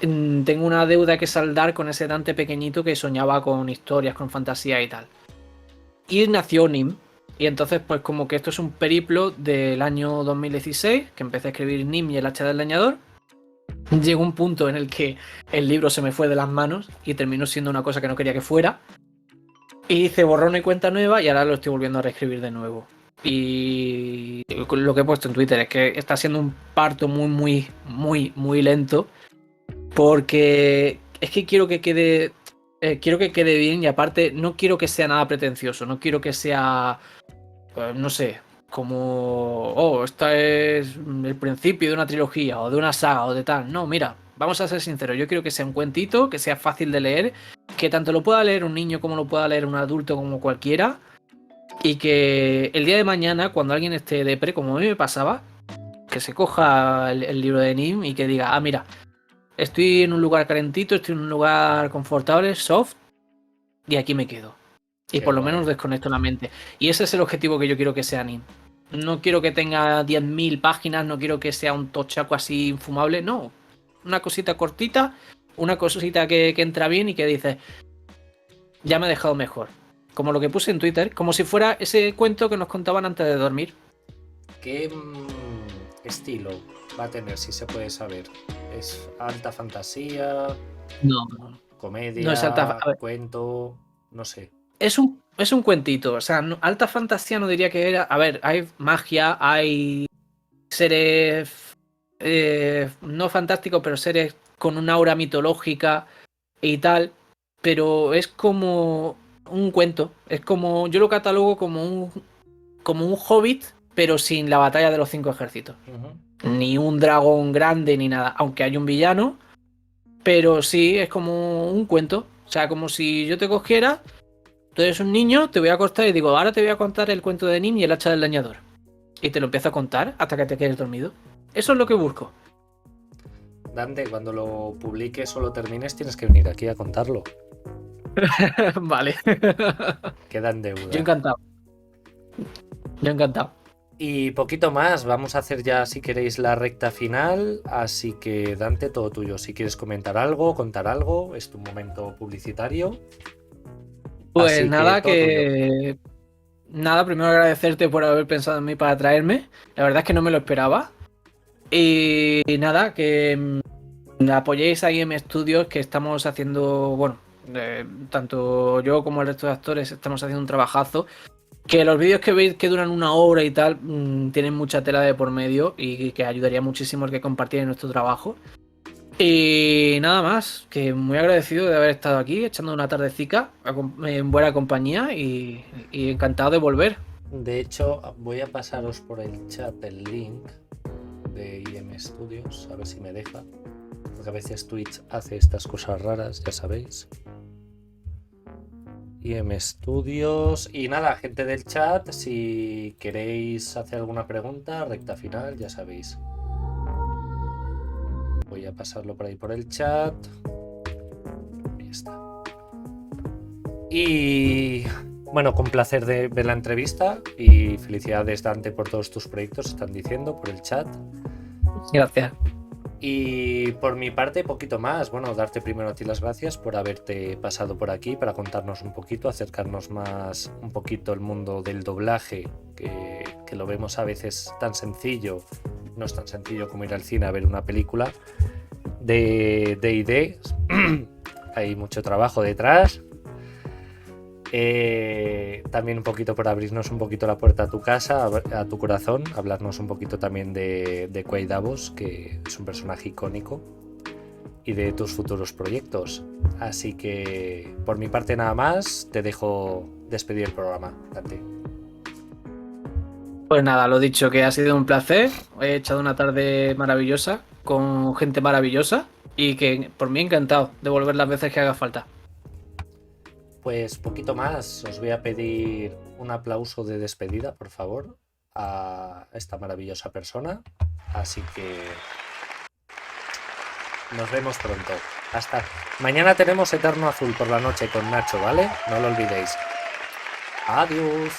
tengo una deuda que saldar con ese Dante pequeñito que soñaba con historias, con fantasía y tal. Y nació Nim. Y entonces, pues como que esto es un periplo del año 2016, que empecé a escribir Nim y el hacha del leñador. Llegó un punto en el que el libro se me fue de las manos y terminó siendo una cosa que no quería que fuera. Y hice borrón y cuenta nueva y ahora lo estoy volviendo a reescribir de nuevo. Y lo que he puesto en Twitter es que está siendo un parto muy lento. Porque es que quiero que quede. Quiero que quede bien y aparte no quiero que sea nada pretencioso. No quiero que sea. No sé. Como. Oh, esto es el principio de una trilogía o de una saga o de tal. No, mira, vamos a ser sinceros. Yo quiero que sea un cuentito, que sea fácil de leer. Que tanto lo pueda leer un niño como lo pueda leer un adulto como cualquiera. Y que el día de mañana, cuando alguien esté depre, como a mí me pasaba, que se coja el libro de Nim y que diga, ah, mira. Estoy en un lugar calentito, estoy en un lugar confortable, soft, y aquí me quedo. Y Qué por lo guay. menos desconecto la mente. Y ese es el objetivo que yo quiero que sea Nim. No quiero que tenga 10.000 páginas, no quiero que sea un tochaco así infumable, no. Una cosita cortita, una cosita que entra bien y que dice, ya me he dejado mejor. Como lo que puse en Twitter, como si fuera ese cuento que nos contaban antes de dormir. ¿Qué estilo va a tener, si se puede saber? ¿Es alta fantasía, No, no es alta. comedia, A ver, cuento? No sé. es un cuentito. O sea, alta fantasía no diría que era. A ver, hay magia, hay seres no fantásticos, pero seres con un aura mitológica y tal. Pero es como un cuento. Es como. Yo lo catalogo como un hobbit, pero sin la batalla de los 5 ejércitos. Ni un dragón grande ni nada. Aunque hay un villano. Pero sí, es como un cuento. O sea, como si yo te cogiera. Tú eres un niño, te voy a acostar y digo, ahora te voy a contar el cuento de Nim y el hacha del leñador. Y te lo empiezo a contar hasta que te quedes dormido. Eso es lo que busco. Dante, cuando lo publiques o lo termines, tienes que venir aquí a contarlo. Vale. Queda en Yo deuda. encantado. Yo encantado. Y poquito más, vamos a hacer ya, si queréis, la recta final. Así que, Dante, todo tuyo. Si quieres comentar algo, contar algo, es tu momento publicitario. Pues Así que nada, todo tuyo. que. Nada, primero agradecerte por haber pensado en mí para traerme. La verdad es que no me lo esperaba. Y nada, que apoyéis a IM Studios, que estamos haciendo, bueno, tanto yo como el resto de actores estamos haciendo un trabajazo. Que los vídeos que veis que duran 1 hora y tal, tienen mucha tela de por medio y que ayudaría muchísimo el que compartieran nuestro trabajo. Y nada más, que muy agradecido de haber estado aquí echando una tardecica en buena compañía y encantado de volver. De hecho, voy a pasaros por el chat el link de IM Studios, a ver si me deja. Porque a veces Twitch hace estas cosas raras, ya sabéis. IM Studios. Y nada, gente del chat, si queréis hacer alguna pregunta, recta final, ya sabéis. Voy a pasarlo por ahí por el chat. Ahí está. Y bueno, con placer de ver la entrevista y felicidades, Dante, por todos tus proyectos, están diciendo por el chat. Gracias. Y por mi parte, poquito más. Bueno, darte primero a ti las gracias por haberte pasado por aquí para contarnos un poquito, acercarnos más un poquito al mundo del doblaje, que lo vemos a veces tan sencillo. No es tan sencillo como ir al cine a ver una película de D&D. Hay mucho trabajo detrás. También un poquito por abrirnos un poquito la puerta a tu casa, a tu corazón, hablarnos un poquito también de Quaid Davos, que es un personaje icónico, y de tus futuros proyectos. Así que por mi parte nada más, te dejo despedir el programa. Dante. Pues nada, lo dicho, que ha sido un placer. He echado una tarde maravillosa con gente maravillosa y que por mí encantado de volver las veces que haga falta. Pues poquito más, os voy a pedir un aplauso de despedida, por favor, a esta maravillosa persona. Así que nos vemos pronto. Hasta mañana tenemos Eterno Azul por la noche con Nacho, ¿vale? No lo olvidéis. Adiós.